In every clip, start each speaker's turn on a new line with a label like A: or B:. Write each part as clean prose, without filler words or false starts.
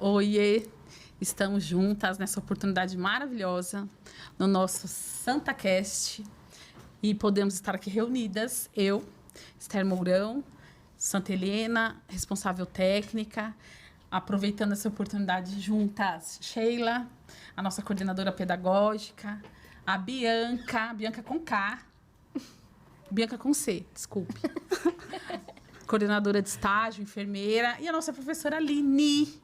A: Oiê, estamos juntas nessa oportunidade maravilhosa no nosso SantaCast e podemos estar aqui reunidas, eu, Esther Mourão, Santa Helena, responsável técnica, aproveitando essa oportunidade juntas, Sheila, a nossa coordenadora pedagógica, a Bianca com K, Bianca com C, desculpe, coordenadora de estágio, enfermeira, e a nossa professora Aline,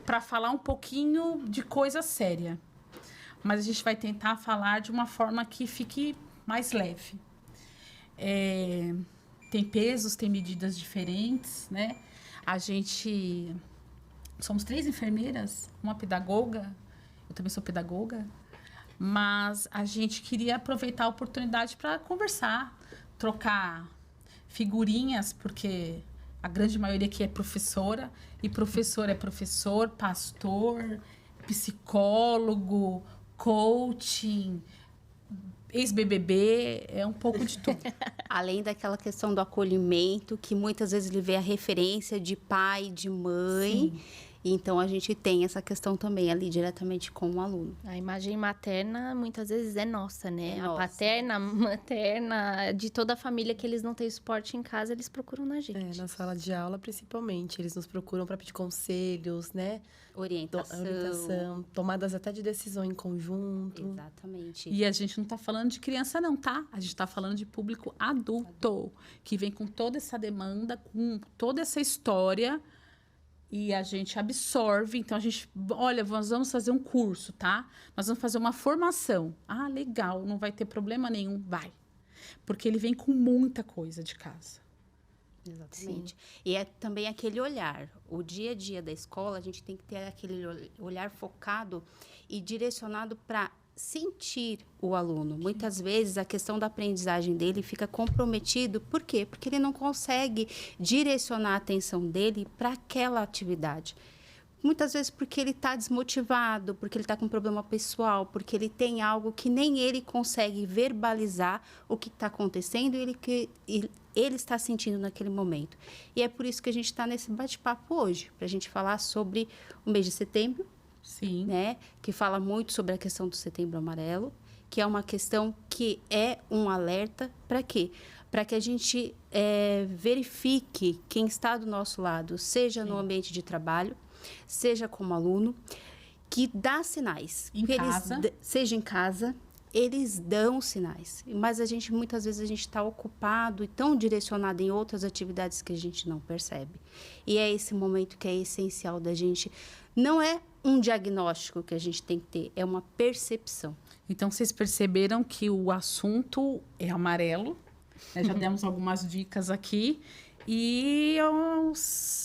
A: para falar um pouquinho de coisa séria. Mas a gente vai tentar falar de uma forma que fique mais leve. Tem pesos, tem medidas diferentes, né? A gente... Somos 3 enfermeiras, uma pedagoga, eu também sou pedagoga, mas a gente queria aproveitar a oportunidade para conversar, trocar figurinhas, porque a grande maioria aqui é professora, e professor é professor, pastor, psicólogo, coaching, ex-BBB, é um pouco de tudo.
B: Além daquela questão do acolhimento, que muitas vezes ele vê a referência de pai, de mãe. Sim. Então, a gente tem essa questão também ali diretamente com o aluno.
C: A imagem materna, muitas vezes, é nossa, né?
B: É nossa.
C: A paterna, materna, de toda a família que eles não têm suporte em casa, eles procuram na gente.
D: Na sala de aula, principalmente. Eles nos procuram para pedir conselhos, né?
B: Orientação.
D: Tomadas até de decisão em conjunto.
B: Exatamente.
A: E a gente não está falando de criança não, tá? A gente está falando de público adulto, que vem com toda essa demanda, com toda essa história... E a gente absorve, então a gente... Olha, nós vamos fazer um curso, tá? Nós vamos fazer uma formação. Ah, legal, não vai ter problema nenhum. Vai. Porque ele vem com muita coisa de casa.
B: Exatamente. Sim. E é também aquele olhar. O dia a dia da escola, a gente tem que ter aquele olhar focado e direcionado para sentir o aluno. Muitas vezes a questão da aprendizagem dele fica comprometido. Por quê? Porque ele não consegue direcionar a atenção dele para aquela atividade. Muitas vezes porque ele está desmotivado, porque ele está com um problema pessoal, porque ele tem algo que nem ele consegue verbalizar o que está acontecendo e ele está sentindo naquele momento. E é por isso que a gente está nesse bate-papo hoje, para a gente falar sobre o mês de setembro.
A: Sim.
B: Né? Que fala muito sobre a questão do Setembro Amarelo, que é uma questão que é um alerta para quê? Para que a gente verifique quem está do nosso lado, seja Sim. no ambiente de trabalho, seja como aluno, que dá sinais.
A: Em casa.
B: Seja em casa, eles dão sinais. Mas muitas vezes a gente está ocupado e tão direcionado em outras atividades que a gente não percebe. E é esse momento que é essencial da gente. Não é um diagnóstico que a gente tem que ter, é uma percepção.
A: Então, vocês perceberam que o assunto é amarelo, né? Já demos algumas dicas aqui, e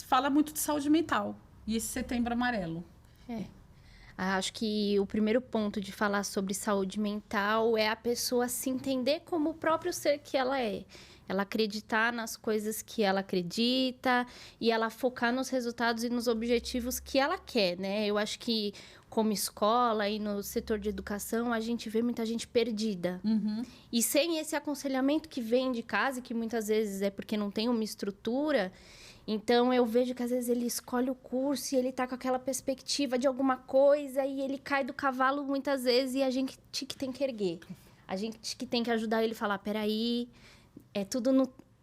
A: fala muito de saúde mental, e esse Setembro Amarelo.
C: Acho que o primeiro ponto de falar sobre saúde mental é a pessoa se entender como o próprio ser que ela é. Ela acreditar nas coisas que ela acredita e ela focar nos resultados e nos objetivos que ela quer, né? Eu acho que como escola e no setor de educação, a gente vê muita gente perdida.
A: Uhum.
C: E sem esse aconselhamento que vem de casa, que muitas vezes é porque não tem uma estrutura... Então, eu vejo que, às vezes, ele escolhe o curso e ele tá com aquela perspectiva de alguma coisa e ele cai do cavalo muitas vezes e a gente que tem que erguer. A gente que tem que ajudar ele a falar, peraí, é tudo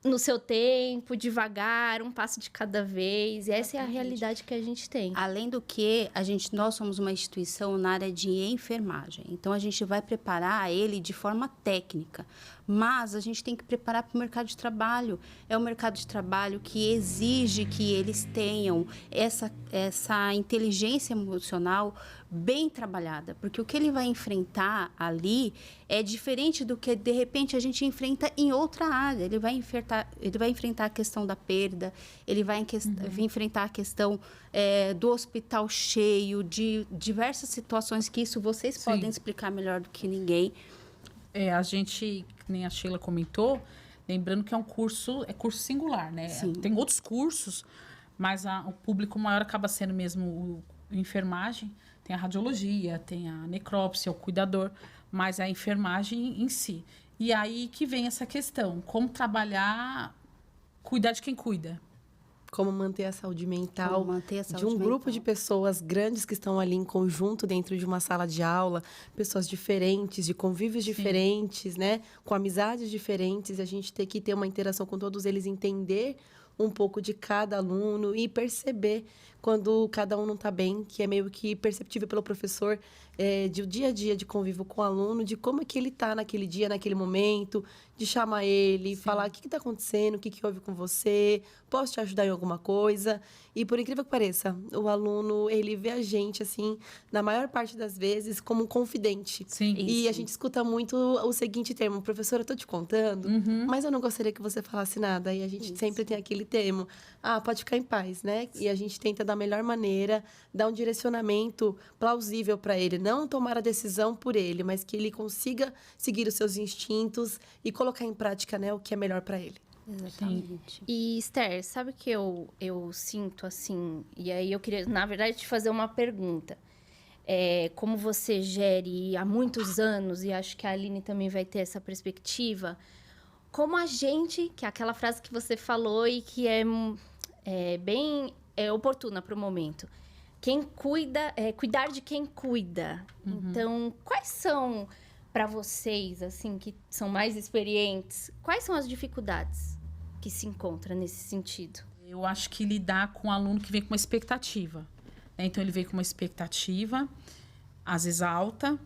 C: no seu tempo, devagar, um passo de cada vez. E essa é a realidade que a gente tem.
B: Além do que, nós somos uma instituição na área de enfermagem. Então, a gente vai preparar ele de forma técnica. Mas a gente tem que preparar para o mercado de trabalho. É um mercado de trabalho que exige que eles tenham essa inteligência emocional bem trabalhada. Porque o que ele vai enfrentar ali é diferente do que, de repente, a gente enfrenta em outra área. Ele vai enfrentar a questão da perda, ele vai enfrentar a questão do hospital cheio, de diversas situações que isso vocês
A: Sim.
B: podem explicar melhor do que ninguém.
A: A gente, nem a Sheila comentou, lembrando que é curso singular, né?
B: Sim.
A: Tem outros cursos, mas o público maior acaba sendo mesmo a enfermagem. Tem a radiologia, tem a necrópsia, o cuidador, mas a enfermagem em si. E aí que vem essa questão, como trabalhar, cuidar de quem cuida.
D: Como manter a saúde mental
B: Como manter a saúde
D: de um grupo
B: mental.
D: de pessoas grandes que estão ali em conjunto dentro de uma sala de aula, pessoas diferentes, de convívios diferentes, né? Com amizades diferentes, e a gente tem que ter uma interação com todos eles, entender um pouco de cada aluno e perceber quando cada um não está bem, que é meio que perceptível pelo professor, de o dia a dia de convívio com o aluno, de como é que ele está naquele dia, naquele momento, de chamar ele, falar o que está acontecendo, o que houve com você, posso te ajudar em alguma coisa. E por incrível que pareça, o aluno, ele vê a gente, assim, na maior parte das vezes, como um confidente.
A: Sim.
D: E a
B: Isso.
D: gente escuta muito o seguinte termo: professora, eu tô te contando, mas eu não gostaria que você falasse nada. E a gente sempre tem aquele termo: pode ficar em paz, né? E a gente tenta, da melhor maneira, dar um direcionamento plausível para ele. Não tomar a decisão por ele, mas que ele consiga seguir os seus instintos e colocar em prática, né, o que é melhor para ele.
B: Exatamente.
C: E, Esther, sabe o que eu sinto assim? E aí eu queria, na verdade, te fazer uma pergunta. Como você gere há muitos anos, e acho que a Aline também vai ter essa perspectiva, como a gente, que é aquela frase que você falou e que é bem oportuna para o momento. Quem cuida, cuidar de quem cuida. Então, quais são, para vocês, assim, que são mais experientes, quais são as dificuldades que se encontram nesse sentido?
A: Eu acho que lidar com um aluno que vem com uma expectativa, né? Então, ele vem com uma expectativa, às vezes alta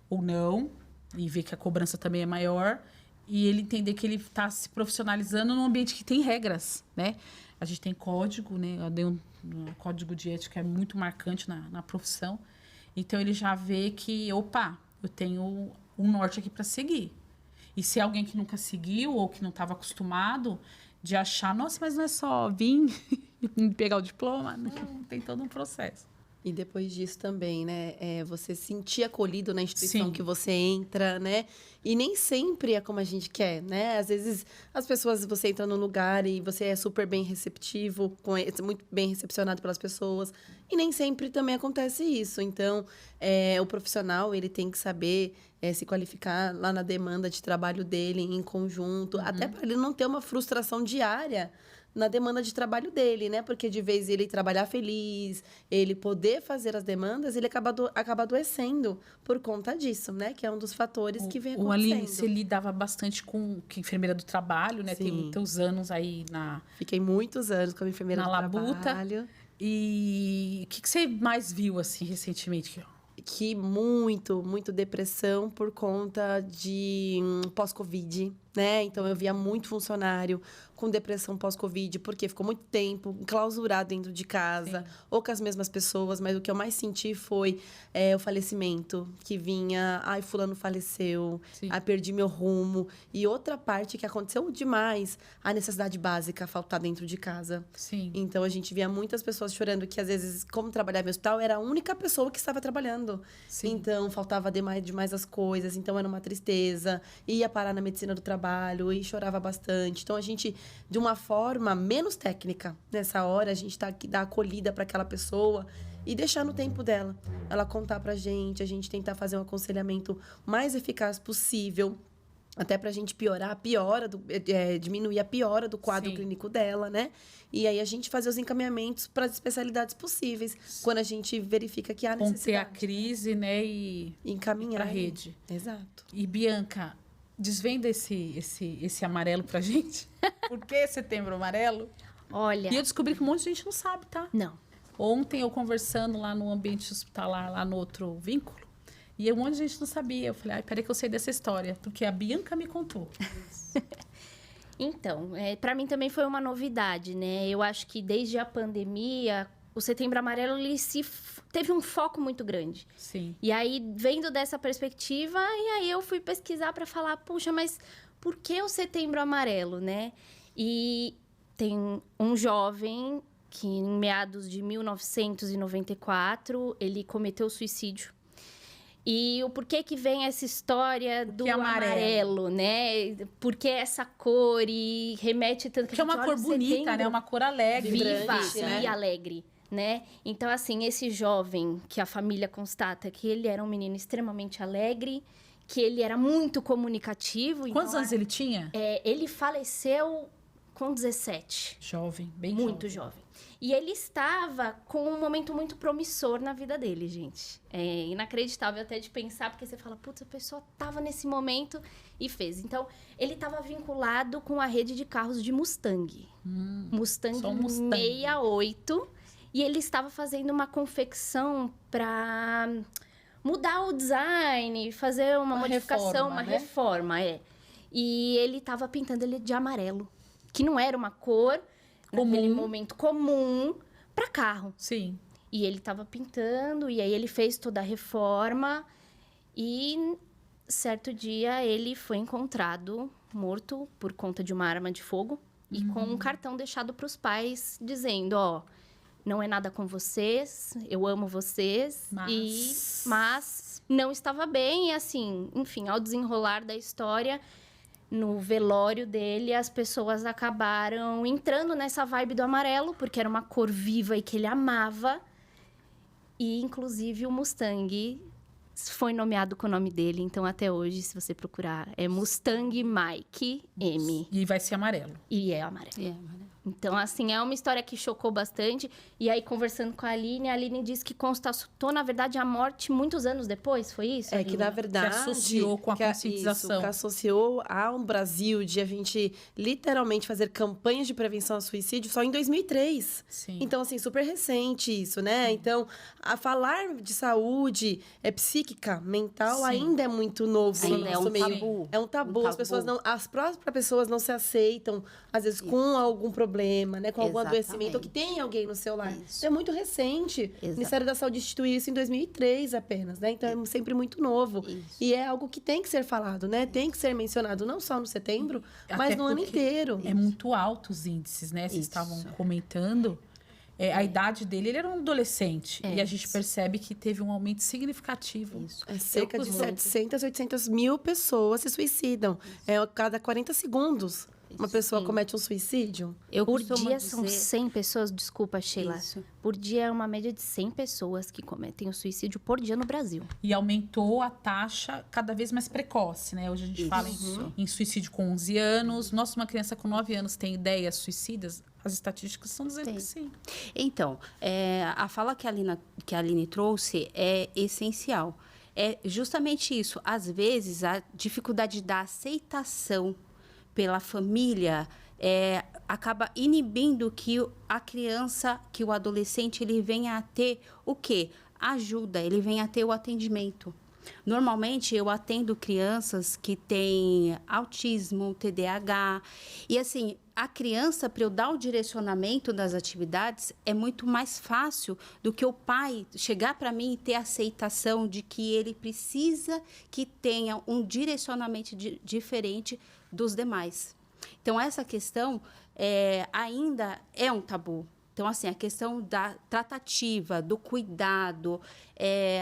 A: ou não, e vê que a cobrança também é maior, e ele entender que ele está se profissionalizando num ambiente que tem regras, né? A gente tem código, né? Eu dei um código de ética, é muito marcante na profissão. Então, ele já vê que, opa, eu tenho um norte aqui para seguir. E se é alguém que nunca seguiu ou que não estava acostumado, de achar, nossa, mas não é só vir e pegar o diploma? Não, tem todo um processo.
D: E depois disso também, né? Você se sentir acolhido na instituição
A: Sim.
D: que você entra, né? E nem sempre é como a gente quer, né? Às vezes, as pessoas, você entra num lugar e você é super bem receptivo, muito bem recepcionado pelas pessoas. E nem sempre também acontece isso. Então, o profissional, ele tem que saber se qualificar lá na demanda de trabalho dele em conjunto. Até para ele não ter uma frustração diária na demanda de trabalho dele, né? Porque de vez ele trabalhar feliz, ele poder fazer as demandas, ele acaba adoecendo por conta disso, né? Que é um dos fatores que vem
A: O
D: acontecendo.
A: Aline, você lidava bastante com enfermeira do trabalho, né?
D: Sim.
A: Tem muitos anos aí na...
D: Fiquei muitos anos como enfermeira
A: Na
D: do
A: labuta.
D: trabalho.
A: E o que você mais viu, assim, recentemente?
D: Que muito depressão por conta de pós-Covid, né? Então, eu via muito funcionário com depressão pós-Covid, porque ficou muito tempo enclausurado dentro de casa, ou com as mesmas pessoas, mas o que eu mais senti foi o falecimento, que vinha, fulano faleceu,
A: Sim.
D: perdi meu rumo. E outra parte que aconteceu demais, a necessidade básica faltar dentro de casa.
A: Sim.
D: Então, a gente via muitas pessoas chorando que, às vezes, como trabalhava em hospital, era a única pessoa que estava trabalhando.
A: Sim.
D: Então, faltava demais as coisas. Então, era uma tristeza. Ia parar na medicina do trabalho e chorava bastante. Então, a gente, de uma forma menos técnica, nessa hora, a gente tá aqui, dá acolhida para aquela pessoa e deixar no tempo dela. Ela contar pra gente, a gente tentar fazer um aconselhamento mais eficaz possível. Até pra gente diminuir a piora do quadro
A: Sim.
D: clínico dela, né? E aí a gente fazer os encaminhamentos para as especialidades possíveis, quando a gente verifica que há
A: Conter a
D: necessidade.
A: crise, né? E
D: Encaminhar.
A: pra rede.
D: Exato.
A: E, Bianca, desvenda esse amarelo pra gente. Por que Setembro Amarelo?
C: Olha,
A: E eu descobri que um monte de gente não sabe, tá?
C: não.
A: Ontem eu conversando lá no ambiente hospitalar, lá no outro vínculo, e um monte de gente não sabia. Eu falei, peraí que eu sei dessa história, porque a Bianca me contou.
C: Então, para mim também foi uma novidade, né? Eu acho que desde a pandemia, o Setembro Amarelo ele teve um foco muito grande.
A: Sim.
C: E aí, vendo dessa perspectiva, e aí eu fui pesquisar para falar, puxa, mas por que o Setembro Amarelo, né? E tem um jovem que, em meados de 1994, ele cometeu suicídio. E o porquê que vem essa história do amarelo, né? Por que essa cor e remete tanto...
A: Porque é uma cor bonita, né? Uma cor alegre.
C: Viva
D: Vibrante, né?
C: e alegre, né? Então, assim, esse jovem que a família constata que ele era um menino extremamente alegre, que ele era muito comunicativo.
A: Quantos
C: então,
A: anos ele tinha?
C: ele faleceu com 17.
A: Jovem, bem
C: Muito jovem. E ele estava com um momento muito promissor na vida dele, gente. É inacreditável até de pensar, porque você fala, putz, a pessoa estava nesse momento e fez. Então, ele estava vinculado com a rede de carros de Mustang. Mustang
A: só um Mustang.
C: 68. E ele estava fazendo uma confecção para mudar o design, fazer uma modificação,
A: reforma,
C: uma
A: né?
C: reforma, E ele estava pintando ele de amarelo, que não era uma cor naquele momento comum para carro.
A: Sim.
C: E ele estava pintando, e aí ele fez toda a reforma. E certo dia ele foi encontrado morto por conta de uma arma de fogo e com um cartão deixado para os pais dizendo, ó, não é nada com vocês, eu amo vocês, mas não estava bem. E assim, enfim, ao desenrolar da história, no velório dele, as pessoas acabaram entrando nessa vibe do amarelo, porque era uma cor viva e que ele amava. E, inclusive, o Mustang foi nomeado com o nome dele. Então, até hoje, se você procurar, é Mustang Mike M.
A: E vai ser amarelo.
C: E é amarelo. Então, assim, é uma história que chocou bastante. E aí, conversando com a Aline disse que constatou, na verdade, a morte muitos anos depois, foi isso?
D: É que, na verdade...
A: Que associou com a conscientização.
D: Isso, que associou ao Brasil de a gente, literalmente, fazer campanhas de prevenção ao suicídio só em 2003.
A: Sim.
D: Então, assim, super recente isso, né? Então, a falar de saúde psíquica, mental,
A: Sim.
D: ainda é muito novo no
B: Ainda é
D: nosso
B: um
D: meio.
B: tabu.
D: É um tabu. As pessoas não... As próprias pessoas não se aceitam, às vezes, com algum problema, né? Com algum adoecimento, ou que tem alguém no seu lar.
B: Isso.
D: É muito recente. O Ministério da Saúde instituiu isso em 2003 apenas, né? Então, é sempre muito novo.
B: Isso.
D: E é algo que tem que ser falado, né? Tem que ser mencionado, não só no setembro, mas
A: Até
D: no ano
A: porque
D: inteiro.
A: É muito alto os índices, né? Vocês
B: Isso.
A: estavam comentando. A idade dele, ele era um adolescente. E a gente percebe que teve um aumento significativo.
B: Isso.
D: É cerca de
B: costumo-
D: 700, 800 mil pessoas se suicidam. É a cada 40 segundos. Uma pessoa comete um suicídio.
B: Eu
C: Por
B: costumo
C: dia são
B: dizer-
C: 100 pessoas, desculpa, Sheila.
B: Isso.
C: Por dia é uma média de 100 pessoas que cometem o suicídio por dia no Brasil.
A: E aumentou a taxa cada vez mais precoce, né? Hoje a gente fala em suicídio com 11 anos. Nossa, uma criança com 9 anos tem ideias suicidas? As estatísticas estão dizendo
B: Tem.
A: que sim.
B: Então, a fala que a Aline trouxe é essencial. É justamente isso. Às vezes, a dificuldade da aceitação pela família acaba inibindo que a criança, que o adolescente, ele venha a ter o quê? Ajuda, ele venha a ter o atendimento. Normalmente, eu atendo crianças que têm autismo, TDAH. E, assim, a criança, para eu dar o direcionamento das atividades, é muito mais fácil do que o pai chegar para mim e ter a aceitação de que ele precisa que tenha um direcionamento diferente dos demais. Então, essa questão ainda é um tabu. Então, assim, a questão da tratativa, do cuidado,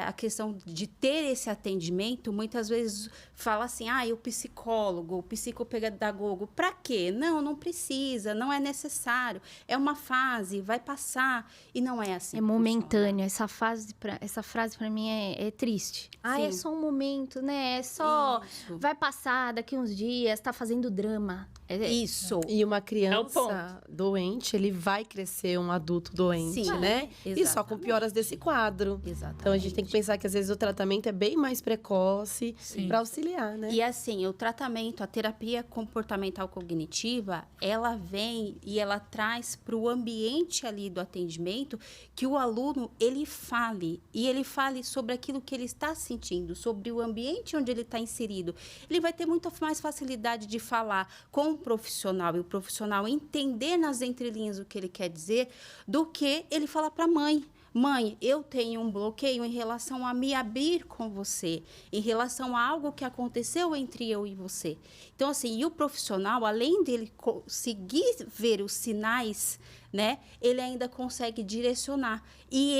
B: a questão de ter esse atendimento, muitas vezes fala assim, o psicólogo, o psicopedagogo, para quê? Não precisa, não é necessário, é uma fase, vai passar, e não é assim.
C: É momentâneo. Essa frase para mim é triste. É só um momento, né? É só...
B: Isso.
C: Vai passar daqui uns dias, tá fazendo drama.
B: Isso.
D: E uma
C: É o
D: criança doente, ele vai crescer um adulto doente,
B: Sim,
D: né? E só com
B: exatamente.
D: pioras desse quadro.
B: Exatamente.
D: Então, a gente tem que pensar que, às vezes, o tratamento é bem mais precoce para auxiliar, né?
B: E assim, o tratamento, a terapia comportamental cognitiva, ela vem e ela traz para o ambiente ali do atendimento que o aluno, ele fale. E ele fale sobre aquilo que ele está sentindo, sobre o ambiente onde ele está inserido. Ele vai ter muito mais facilidade de falar com o profissional e o profissional entender nas entrelinhas o que ele quer dizer, do que ele falar para a mãe. Mãe, eu tenho um bloqueio em relação a me abrir com você, em relação a algo que aconteceu entre eu e você. Então, assim, e o profissional, além dele conseguir ver os sinais, né, ele ainda consegue direcionar. E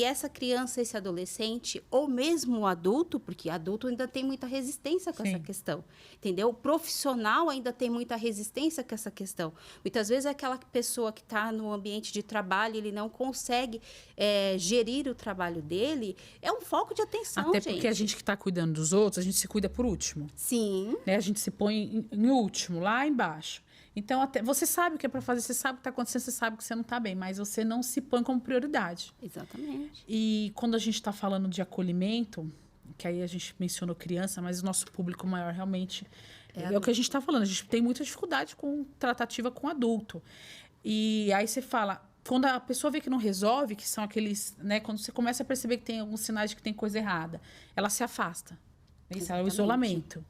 B: essa criança, esse adolescente, ou mesmo o adulto, porque adulto ainda tem muita resistência com essa questão, entendeu? O profissional ainda tem muita resistência com essa questão. Muitas vezes aquela pessoa que está no ambiente de trabalho, ele não consegue gerir o trabalho dele, é um foco de atenção,
A: Até porque a gente que está cuidando dos outros, a gente se cuida por último.
B: Sim.
A: Né? A gente se põe em último, lá embaixo. Então, até você sabe o que é para fazer, você sabe o que está acontecendo, você sabe que você não está bem, mas você não se põe como prioridade.
B: Exatamente.
A: E quando a gente está falando de acolhimento, que aí a gente mencionou criança, mas o nosso público maior realmente é o que a gente está falando. A gente tem muita dificuldade com tratativa com adulto. E aí você fala, quando a pessoa vê que não resolve, que são aqueles, né, quando você começa a perceber que tem alguns sinais de que tem coisa errada, ela se afasta. Isso é o isolamento.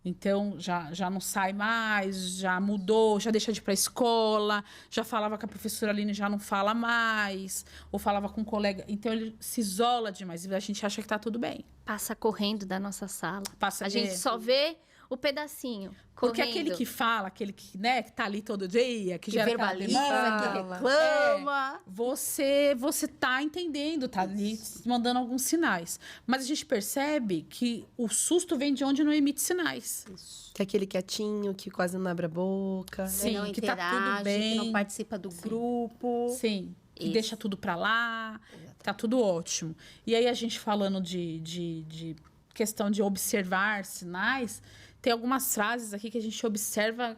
A: Então, já não sai mais, já mudou, já deixa de ir para a escola, já falava com a professora Aline, já não fala mais, ou falava com um colega. Então, ele se isola demais e a gente acha que está tudo bem.
C: Passa correndo da nossa sala.
A: Passa
C: A gente só vê o pedacinho.
A: Porque
C: correndo.
A: aquele que fala, aquele que, né, que tá ali todo dia, que gera aquela
B: verbaliza,
A: demanda,
B: que reclama.
A: você tá entendendo, tá ali mandando alguns sinais. Mas a gente percebe que o susto vem de onde não emite sinais.
D: Que é aquele quietinho, que quase não abre a boca.
A: Sim,
B: que não
A: que tá
B: interage,
A: tudo bem.
B: que não participa do grupo.
A: Sim, que
B: Isso.
A: deixa tudo pra lá, tá tudo ótimo. E aí a gente falando de questão de observar sinais, tem algumas frases aqui que a gente observa,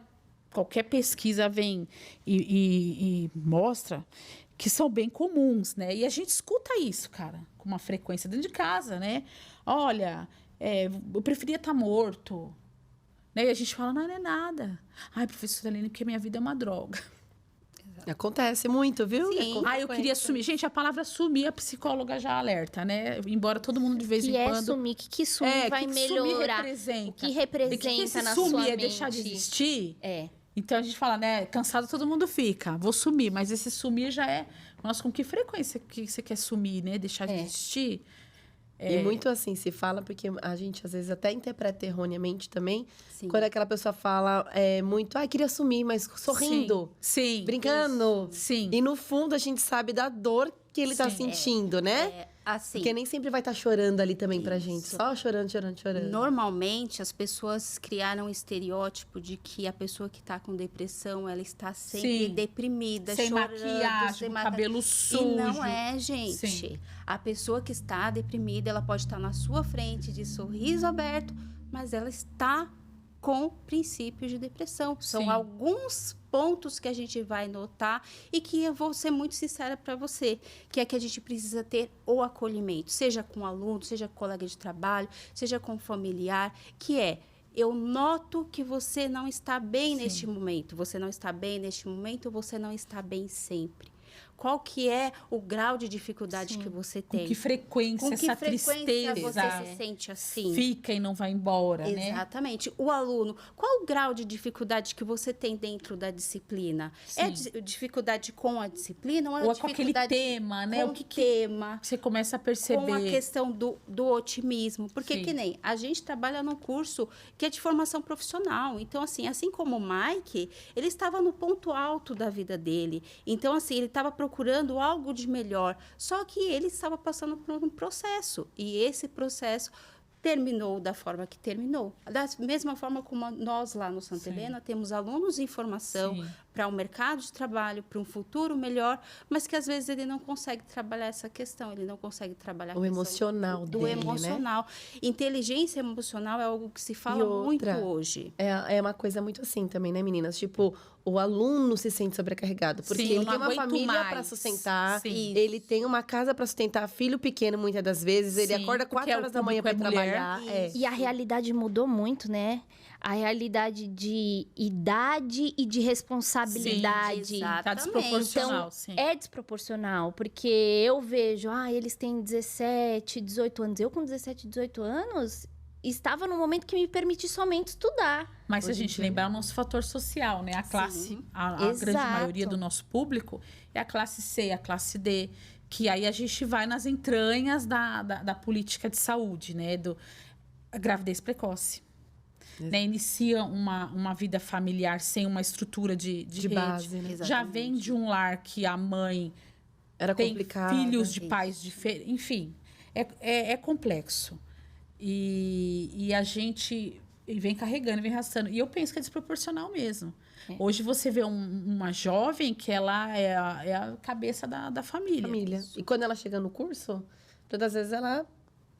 A: qualquer pesquisa vem e mostra que são bem comuns, né? E a gente escuta isso, cara, com uma frequência dentro de casa, né? Olha, eu preferia estar morto. Né? E a gente fala, não é nada. Ai, professora Aline, porque minha vida é uma droga.
D: Acontece muito, viu?
B: Sim.
A: Ah, eu queria sumir. Gente, a palavra sumir, a psicóloga já alerta, né? Embora todo mundo de vez
C: que
A: em
C: é
A: quando...
C: sumir? Que sumir vai
A: que
C: melhorar?
A: Sumir representa?
C: O que representa
A: E que esse
C: na
A: sumir
C: sua
A: é
C: mente?
A: deixar de existir?
C: É.
A: Então a gente fala, né? Cansado todo mundo fica. Vou sumir. Mas esse sumir já é... Nossa, com que frequência que você quer sumir, né? Deixar de existir?
D: E muito assim se fala, porque a gente às vezes até interpreta erroneamente também.
B: Sim.
D: Quando aquela pessoa fala muito, queria sumir, mas sorrindo,
A: Sim.
D: brincando.
A: Sim.
D: E no fundo a gente sabe da dor que ele tá sentindo, né?
B: Assim,
D: Porque nem sempre vai estar chorando ali também pra gente.
B: Isso.
D: Só chorando.
B: normalmente as pessoas criaram um estereótipo de que a pessoa que está com depressão, ela está sempre
A: Sim.
B: deprimida,
A: Sem
B: chorando,
A: maquiagem,
B: sem
A: com
B: maquiagem.
A: cabelo sujo.
B: E não é, gente.
A: Sim.
B: A pessoa que está deprimida, ela pode estar na sua frente de sorriso aberto, mas ela está com princípios de depressão. São
A: Sim.
B: alguns pontos que a gente vai notar e que eu vou ser muito sincera para você, que é que a gente precisa ter o acolhimento, seja com aluno, seja com colega de trabalho, seja com familiar, que é: eu noto que você não está bem neste momento. Você não está bem neste momento, você não está bem sempre. Qual que é o grau de dificuldade que você tem?
A: Com que frequência
B: Com que
A: essa
B: frequência
A: tristeza
B: você se sente assim?
A: fica e não vai embora, né?
B: Exatamente. O aluno, qual o grau de dificuldade que você tem dentro da disciplina?
A: Sim.
B: É dificuldade com a disciplina ou é
A: Ou é com aquele
B: dificuldade
A: tema, né?
B: com
A: O que
B: tema?
A: você começa a perceber.
B: Com a questão do otimismo. Porque
A: Sim.
B: que nem a gente trabalha num curso que é de formação profissional. Então, assim como o Mike, ele estava no ponto alto da vida dele. Então, assim, ele estava procurando algo de melhor. Só que ele estava passando por um processo. E esse processo terminou da forma que terminou. Da mesma forma como nós lá no Santa
A: Sim.
B: Helena temos alunos em formação
A: Sim.
B: para um mercado de trabalho, para um futuro melhor, mas que às vezes ele não consegue trabalhar essa questão, ele não consegue trabalhar a
D: O
B: questão
D: emocional
B: do
D: dele, né?
B: emocional. Inteligência emocional é algo que se fala
D: E outra,
B: muito hoje.
D: É uma coisa muito assim também, né, meninas? Tipo, o aluno se sente sobrecarregado. Porque
A: Sim, eu
D: ele
A: não
D: tem uma
A: aguento
D: família
A: mais.
D: para sustentar.
A: Sim.
D: Ele tem uma casa para sustentar, filho pequeno muitas das vezes. Ele
A: Sim,
D: acorda
A: porque
D: 4 horas da manhã para
A: público é mulher.
D: trabalhar.
B: Isso.
C: E a realidade mudou muito, né? A realidade de idade e de responsabilidade.
B: Sim,
A: Tá
B: exatamente.
A: desproporcional,
C: Então,
A: sim.
C: é desproporcional, porque eu vejo, eles têm 17, 18 anos. Eu, com 17, 18 anos, estava no momento que me permiti somente estudar.
A: Mas se a
D: Hoje em
A: gente
D: dia.
A: lembrar o nosso fator social, né? A classe, a grande
C: Exato.
A: maioria do nosso público é a classe C, a classe D. Que aí a gente vai nas entranhas da política de saúde, né? A gravidez precoce. Né? Inicia uma vida familiar sem uma estrutura de rede.
D: base, né?
A: Já
B: Exatamente.
A: vem de um lar que a mãe
D: Era
A: tem
D: complicado.
A: filhos de
B: Isso.
A: pais diferentes. Enfim, é complexo. E a gente vem carregando, vem arrastando. E eu penso que é desproporcional mesmo. Hoje você vê uma jovem que ela é a cabeça da família.
D: Família. E quando ela chega no curso, todas as vezes ela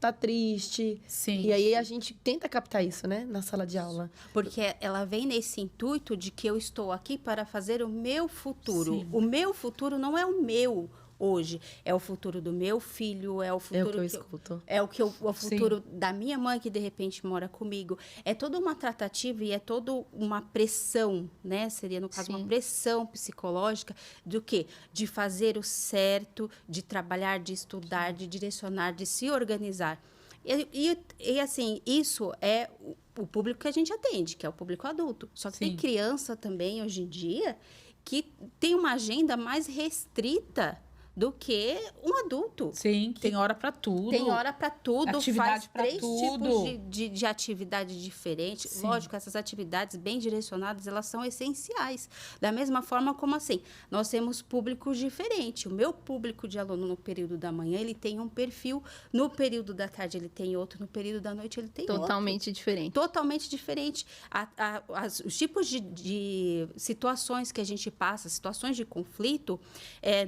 D: tá triste.
A: Sim.
D: E aí a gente tenta captar isso, né, na sala de aula.
B: Porque ela vem nesse intuito de que eu estou aqui para fazer o meu futuro.
A: Sim.
B: O meu futuro não é o meu hoje, é o futuro do meu filho, é o
D: É
B: futuro
D: o que eu escuto.
B: é o futuro da minha mãe que de repente mora comigo. É toda uma tratativa e é toda uma pressão, né? Seria no caso uma
C: Sim.
B: pressão psicológica do quê? De fazer o certo, de trabalhar, de estudar, de direcionar, de se organizar. E assim, isso é o público que a gente atende, que é o público adulto. Só que
A: Sim.
B: tem criança também, hoje em dia, que tem uma agenda mais restrita do que um adulto.
A: Sim, tem hora para tudo.
B: Tem hora para tudo,
A: Atividade
B: faz
A: pra
B: 3
A: tudo.
B: tipos de atividade diferentes.
A: Sim.
B: Lógico, essas atividades bem direcionadas, elas são essenciais. Da mesma forma como assim, nós temos públicos diferentes. O meu público de aluno no período da manhã, ele tem um perfil, no período da tarde ele tem outro, no período da noite ele tem outro.
C: Totalmente diferente.
B: Totalmente diferente. Os tipos de situações que a gente passa, situações de conflito,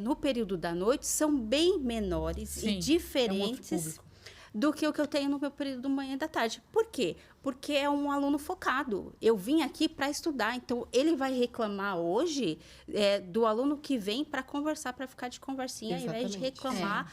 B: no período da noite, são bem menores
A: Sim,
B: e
A: é um outro
B: diferentes
A: público.
B: do que o que eu tenho no meu período da manhã e da tarde. Por quê? Porque é um aluno focado. Eu vim aqui para estudar, então ele vai reclamar hoje do aluno que vem para conversar, para ficar de conversinha, ao invés de
D: Exatamente.
B: reclamar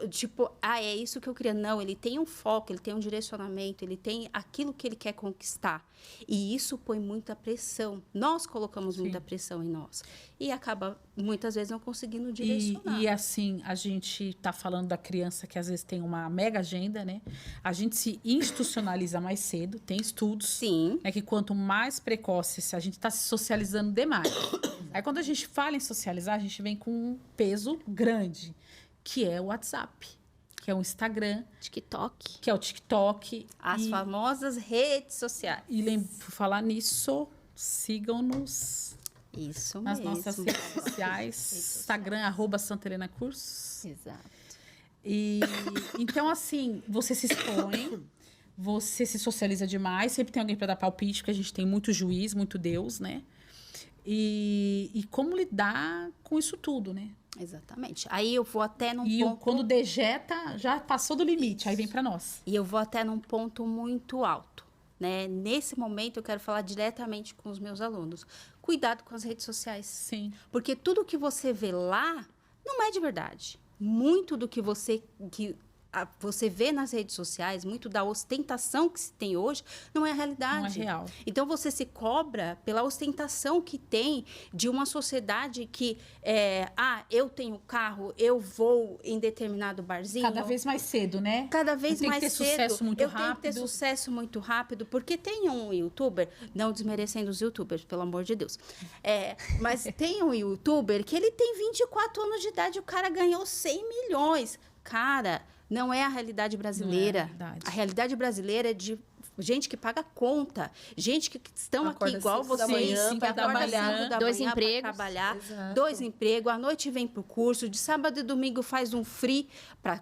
B: tipo, é isso que eu queria. Não, ele tem um foco, ele tem um direcionamento, ele tem aquilo que ele quer conquistar. E isso põe muita pressão. Nós colocamos
A: Sim.
B: muita pressão em nós. E acaba, muitas vezes, não conseguindo direcionar.
A: E assim, a gente tá falando da criança que às vezes tem uma mega agenda, né? A gente se institucionaliza mais cedo, tem estudos.
B: Sim.
A: É que quanto mais precoce, se a gente está se socializando demais. Aí quando a gente fala em socializar, a gente vem com um peso grande, que é o WhatsApp, que é o Instagram,
C: TikTok.
A: que é o TikTok.
B: As famosas redes sociais.
A: Por falar nisso, sigam-nos
B: Isso
A: nas
B: mesmo.
A: nossas redes sociais. Instagram, @SantaHelenaCursos.
B: Exato.
A: E então, assim, você se expõe, você se socializa demais, sempre tem alguém para dar palpite, porque a gente tem muito juiz, muito Deus, né? E como lidar com isso tudo, né?
B: Exatamente. Aí eu vou até num
A: E
B: ponto...
A: quando dejeta, já passou do limite, aí vem para nós.
B: E eu vou até num ponto muito alto, né? Nesse momento, eu quero falar diretamente com os meus alunos. Cuidado com as redes sociais.
A: Sim.
B: Porque tudo que você vê lá não é de verdade. Muito do que você vê nas redes sociais, muito da ostentação que se tem hoje, não é a realidade.
A: Não é real.
B: Então, você se cobra pela ostentação que tem de uma sociedade que, eu tenho carro, eu vou em determinado barzinho.
A: Cada vez mais cedo, né?
B: Cada vez
A: Tem que
B: mais
A: ter
B: cedo.
A: sucesso muito
B: eu tenho que ter
A: rápido.
B: sucesso muito rápido, porque tem um youtuber, não desmerecendo os youtubers, pelo amor de Deus, mas tem um youtuber que ele tem 24 anos de idade, o cara ganhou 100 milhões. Cara, não é a realidade brasileira.
A: Não é a realidade.
B: A realidade brasileira é de gente que paga conta, gente que estão
D: Acorda
B: aqui igual
D: 5 da
B: vocês,
D: manhã
B: que
A: pra
B: acorda
A: trabalhar.
B: 5 da
C: Dois
B: manhã pra
C: empregos.
B: trabalhar,
D: Exato.
B: 2 empregos, à noite vem pro curso, de sábado e domingo faz um free para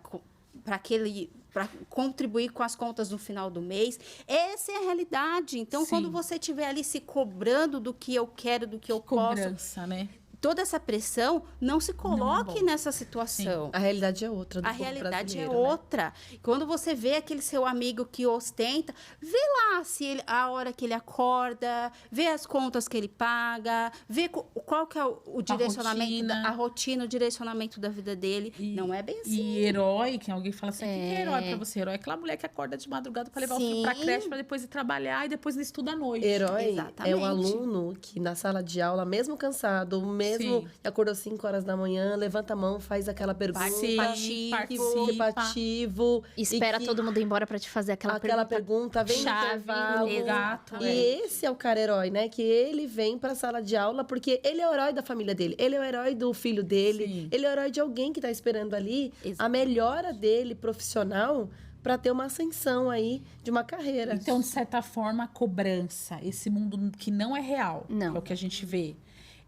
B: contribuir com as contas no final do mês. Essa é a realidade. Então,
A: Sim.
B: quando você estiver ali se cobrando do que eu quero, do que eu posso,
A: Cobrança, né?
B: toda essa pressão, não se coloque
A: bom.
B: nessa situação.
D: A realidade é outra do
B: A
D: povo
B: realidade é
D: brasileiro, né?
B: outra. Quando você vê aquele seu amigo que ostenta, vê lá se a hora que ele acorda, vê as contas que ele paga, vê qual que é o direcionamento,
A: rotina.
B: a rotina, o direcionamento da vida dele. Não é bem assim.
A: E herói, que alguém fala assim, o que é herói pra você? Herói é aquela mulher que acorda de madrugada pra levar o filho pra
B: Sim.
A: creche, pra depois ir trabalhar e depois ele estuda à noite.
D: Herói é
B: Exatamente.
D: o aluno que na sala de aula, mesmo cansado, mesmo
A: Sim.
D: acordou 5 horas da manhã, levanta a mão, faz aquela pergunta, participativo.
C: Espera
D: e que
C: todo mundo ir embora pra te fazer aquela
D: pergunta, vem no
A: chave,
D: intervalo.
A: exato.
D: E esse é o cara herói, né? Que ele vem pra sala de aula porque ele é o herói da família dele, ele é o herói do filho dele,
A: Sim.
D: ele é o herói de alguém que tá esperando ali
B: Exato.
D: a melhora dele profissional para ter uma ascensão aí de uma carreira.
A: Então, de certa forma, a cobrança, esse mundo que não é real,
C: Não.
A: que é o que a gente vê,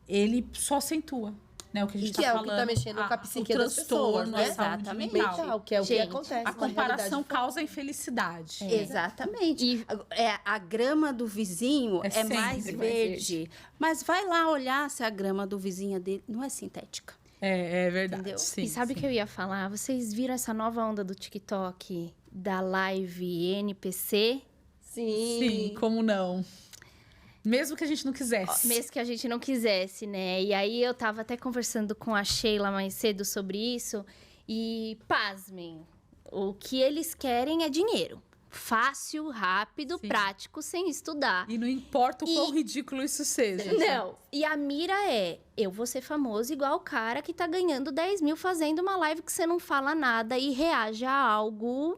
A: ele só acentua. Né, o que a gente
D: que
A: tá
D: é o
A: falando,
D: que tá mexendo com a psique
A: o
D: das pessoas,
A: transtorno,
D: né?
A: a saúde
B: Exatamente.
A: mental.
D: mental, que é o que
C: Gente,
D: acontece.
A: A
D: uma
A: comparação
D: realidade
A: causa infelicidade.
B: Exatamente.
C: E-
B: A grama do vizinho
A: É
B: é
A: sempre
B: mais
A: mais
B: verde. Mas vai lá olhar se a grama do vizinho dele não é sintética.
A: É verdade.
B: Entendeu?
A: Sim,
C: E sabe o
A: sim.
C: que eu ia falar? Vocês viram essa nova onda do TikTok? da live NPC.
A: Sim, como não? Mesmo que a gente não quisesse.
C: Mesmo que a gente não quisesse, né? E aí eu tava até conversando com a Sheila mais cedo sobre isso. E, pasmem, o que eles querem é dinheiro. Fácil, rápido,
A: Sim.
C: prático, sem estudar.
A: E não importa o quão ridículo isso seja.
C: Não. E a mira é, eu vou ser famoso igual o cara que tá ganhando 10 mil fazendo uma live que você não fala nada e reage a algo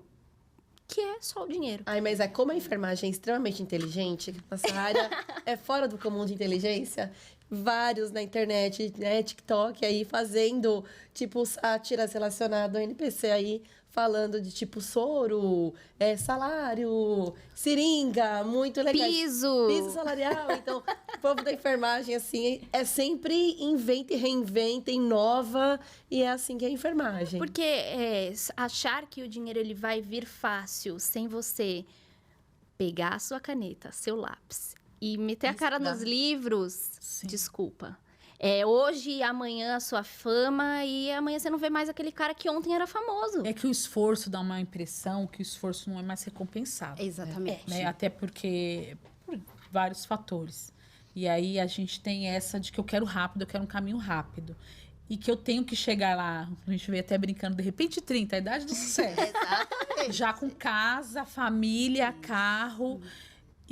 C: que é só o dinheiro.
D: Ai, mas é como a enfermagem é extremamente inteligente, nossa área é fora do comum de inteligência. Vários na internet, né, TikTok aí, fazendo, tipo, sátiras relacionadas ao NPC aí, falando de, tipo, soro, salário, seringa, muito legal. Piso salarial. Então, o povo da enfermagem, assim, é sempre inventa e reinventa, inova, e é assim que é a enfermagem.
C: Porque achar que o dinheiro ele vai vir fácil, sem você pegar a sua caneta, seu lápis e meter a cara nos livros,
A: Sim.
C: desculpa. Hoje e amanhã a sua fama e amanhã você não vê mais aquele cara que ontem era famoso.
A: É que o esforço dá uma impressão que o esforço não é mais recompensado.
B: Exatamente.
A: Né? Até porque, por vários fatores. E aí a gente tem essa de que eu quero rápido, eu quero um caminho rápido. E que eu tenho que chegar lá, a gente veio até brincando, de repente 30, a idade do sucesso.
B: Exatamente.
A: Já com casa, família, carro.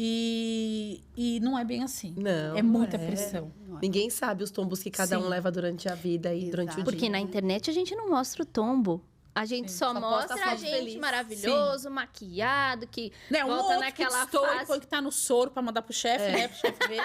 A: E não é bem assim.
D: Não,
A: É muita
D: é.
A: pressão.
D: Ninguém sabe os tombos que cada um
A: Sim.
D: leva durante a vida e durante o
B: Exato.
D: dia.
C: Porque na internet a gente não mostra o tombo. A gente só
D: Só
C: mostra
D: posta
C: a
D: foto
C: gente
D: feliz.
C: maravilhoso, maquiado, que
A: Né, um
C: volta
A: outro
C: naquela
A: que estoura,
C: fase.
A: põe que tá no soro pra mandar pro chefe, né? Pro chefe ver.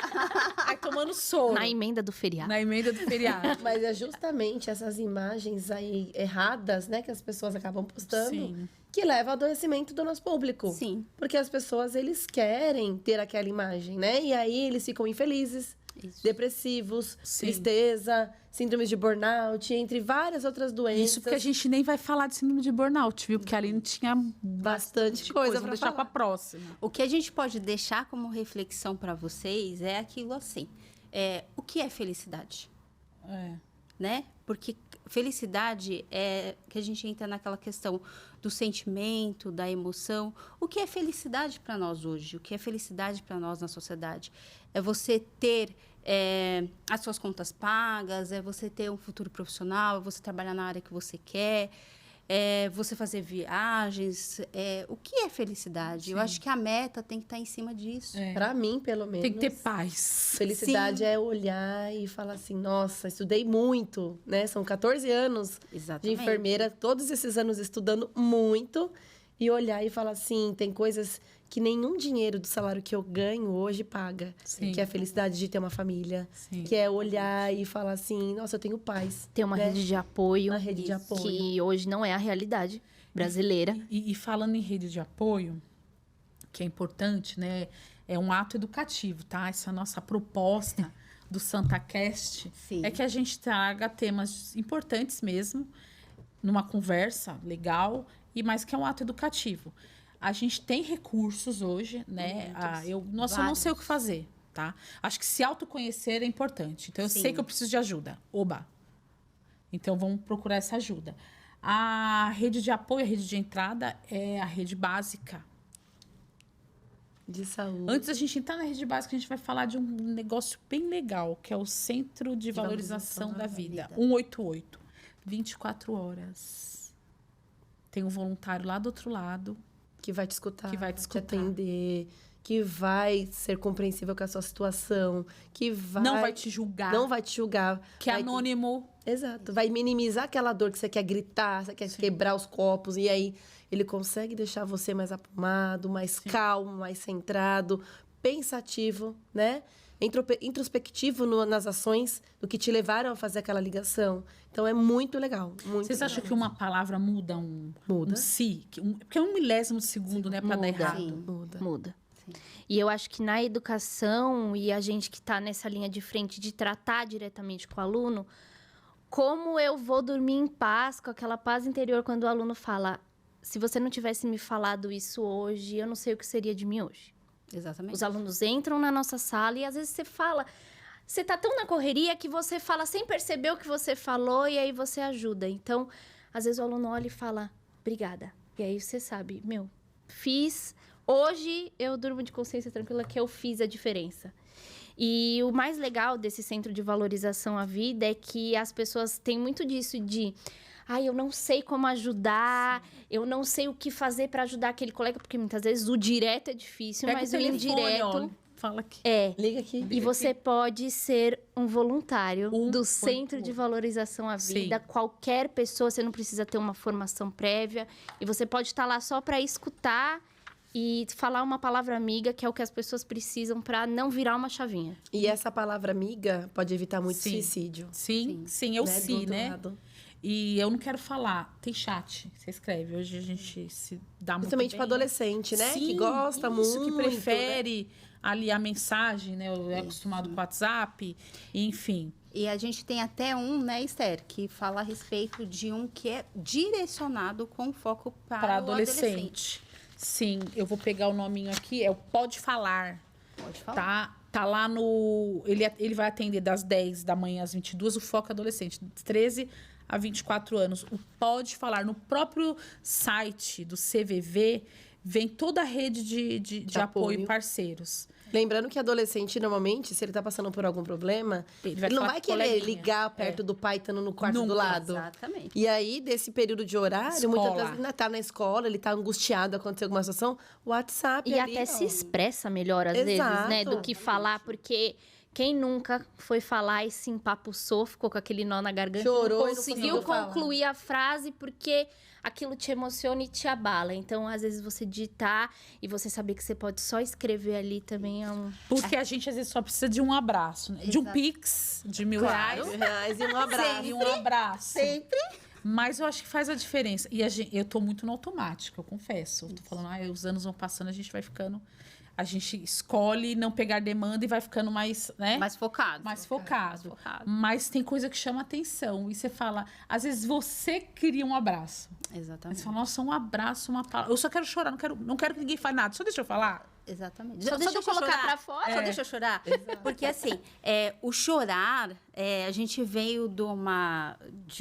A: Aí tomando soro.
C: Na emenda do feriado.
A: Na emenda do feriado.
D: Mas é justamente essas imagens aí erradas, né, que as pessoas acabam postando,
A: Sim.
D: que leva ao adoecimento do nosso público.
B: Sim.
D: Porque as pessoas, eles querem ter aquela imagem, né? E aí eles ficam infelizes,
B: Isso.
D: depressivos,
A: Sim.
D: tristeza, síndromes de burnout, entre várias outras doenças.
A: Isso porque a gente nem vai falar de síndrome de burnout, viu? Porque ali não tinha
D: Bastante coisa
A: Vou
D: pra
A: deixar
D: falar.
A: pra próxima.
B: O que a gente pode deixar como reflexão para vocês é aquilo assim. O que é felicidade?
A: É.
B: Né? Porque felicidade é que a gente entra naquela questão do sentimento, da emoção. O que é felicidade para nós hoje? O que é felicidade para nós na sociedade? É você ter as suas contas pagas, é você ter um futuro profissional, é você trabalhar na área que você quer, é você fazer viagens. O que é felicidade? Eu acho que a meta tem que estar em cima disso.
D: Pra mim, pelo menos.
A: Tem que ter paz.
D: Felicidade
B: Sim.
D: é olhar e falar assim, nossa, estudei muito, né? São 14 anos de
B: Exatamente.
D: enfermeira, todos esses anos estudando muito, e olhar e falar assim, tem coisas que nenhum dinheiro do salário que eu ganho hoje paga.
A: Sim.
D: Que é a felicidade de ter uma família,
A: Sim.
D: que é olhar e falar assim, nossa, eu tenho paz.
C: Ter uma
D: né?
C: rede de apoio.
D: Uma rede de apoio.
C: Que hoje não é a realidade brasileira.
A: E falando em rede de apoio, que é importante, né? É um ato educativo, tá? Essa nossa proposta do SantaCast
B: Sim.
A: é que a gente traga temas importantes mesmo, numa conversa legal, mas que é um ato educativo. A gente tem recursos hoje, né? Eu não sei o que fazer, tá? Acho que se autoconhecer é importante. Então, eu
B: Sim.
A: sei que eu preciso de ajuda. Oba! Então, vamos procurar essa ajuda. A rede de apoio, a rede de entrada é a rede básica.
D: De saúde.
A: Antes da gente entrar na rede básica, a gente vai falar de um negócio bem legal, que é o Centro de Valorização da Vida, 188. 24 horas. Tem um voluntário lá do outro lado.
D: Que vai te escutar,
A: Que vai te escutar.
D: atender, que vai ser compreensível com a sua situação, que vai...
A: Não vai te julgar.
D: Não vai te julgar.
A: Que é
D: vai
A: anônimo.
D: Exato. Vai minimizar aquela dor que você quer gritar, você quer quebrar os copos. E aí, ele consegue deixar você mais aprumado, mais calmo, mais centrado, pensativo, né? Introspectivo nas ações do que te levaram a fazer aquela ligação. Então, é muito legal. Muito
A: Vocês acham
D: legal.
A: que uma palavra muda
D: Muda.
A: um si? Porque é um milésimo de segundo, né? Pra dar
C: Muda.
A: errado.
B: Sim.
D: Muda.
C: Muda. E eu acho que na educação, e a gente que está nessa linha de frente de tratar diretamente com o aluno, como eu vou dormir em paz, com aquela paz interior, quando o aluno fala: se você não tivesse me falado isso hoje, eu não sei o que seria de mim hoje.
B: Exatamente.
C: Os alunos entram na nossa sala e às vezes você fala, você tá tão na correria que você fala sem perceber o que você falou e aí você ajuda. Então, às vezes o aluno olha e fala: obrigada. E aí você sabe, hoje eu durmo de consciência tranquila que eu fiz a diferença. E o mais legal desse centro de valorização à vida é que as pessoas têm muito disso de... eu não sei como ajudar, eu não sei o que fazer para ajudar aquele colega, porque muitas vezes o direto é difícil,
A: Pega
C: mas o
A: telefone,
C: indireto
A: olha, fala aqui.
D: Liga aqui.
C: E você pode ser um voluntário do
A: 188.
C: Centro de Valorização à Vida.
A: Sim.
C: Qualquer pessoa, você não precisa ter uma formação prévia. E você pode estar lá só para escutar e falar uma palavra amiga, que é o que as pessoas precisam para não virar uma chavinha.
D: E essa palavra amiga pode evitar muito
A: Sim.
D: suicídio.
A: Sim,
D: Do
A: sim,
D: outro
A: né?
D: lado.
A: E eu não quero falar. Tem chat, você escreve. Hoje a gente se dá muito
D: Principalmente
A: bem,
D: para adolescente, né?
A: Sim,
D: Que gosta
A: isso,
D: muito.
A: que prefere ali a mensagem, né? É acostumado com o WhatsApp, enfim.
B: E a gente tem até né, Esther, que fala a respeito de um que é direcionado com foco para o adolescente.
A: Sim, eu vou pegar o nominho aqui, é o Pode Falar.
B: Pode falar.
A: Tá lá no... Ele vai atender das 10 da manhã às 22, o foco é adolescente, 13 a 24 anos. O Pode Falar, no próprio site do CVV, vem toda a rede de apoio e parceiros.
D: Lembrando que adolescente, normalmente, se ele tá passando por algum problema,
A: Ele
D: ele não
A: falar
D: vai
A: com
D: querer
A: coleguinha.
D: ligar perto do pai estando no quarto do
A: Nunca.
D: lado.
B: Exatamente.
D: E aí, desse período de horário,
A: Escola.
D: muitas vezes ele tá na escola, ele tá angustiado, aconteceu alguma situação, o WhatsApp
C: E
D: ali,
C: até se expressa melhor, às vezes, né? Do que falar, porque... Quem nunca foi falar e se empapuçou, ficou com aquele nó na garganta,
D: Chorou
C: não
D: e não
C: conseguiu
D: conseguiu falar.
C: concluir a frase porque aquilo te emociona e te abala. Então, às vezes, você digitar e você saber que você pode só escrever ali também é um...
A: Porque a gente, às vezes, só precisa de um abraço, né? De um
B: Exato.
A: Pix, de R$1.000.
D: Reais e um abraço.
A: E um abraço.
B: Sempre.
A: Mas eu acho que faz a diferença. E eu tô muito no automático, eu confesso. Eu tô falando, os anos vão passando, a gente vai ficando... A gente escolhe não pegar demanda e vai ficando mais, né?
B: Mais focado.
A: Mais focado.
B: Mais focado.
A: Mas tem coisa que chama atenção. E você fala... Às vezes você queria um abraço. Aí
B: Exatamente.
A: você fala, nossa, um abraço, uma palavra. Eu só quero chorar, não quero que ninguém fale nada. Só deixa eu falar.
B: Exatamente.
C: Só deixa eu colocar
B: chorar.
C: pra fora.
B: Só deixa eu chorar. Porque, assim, o chorar, a gente veio de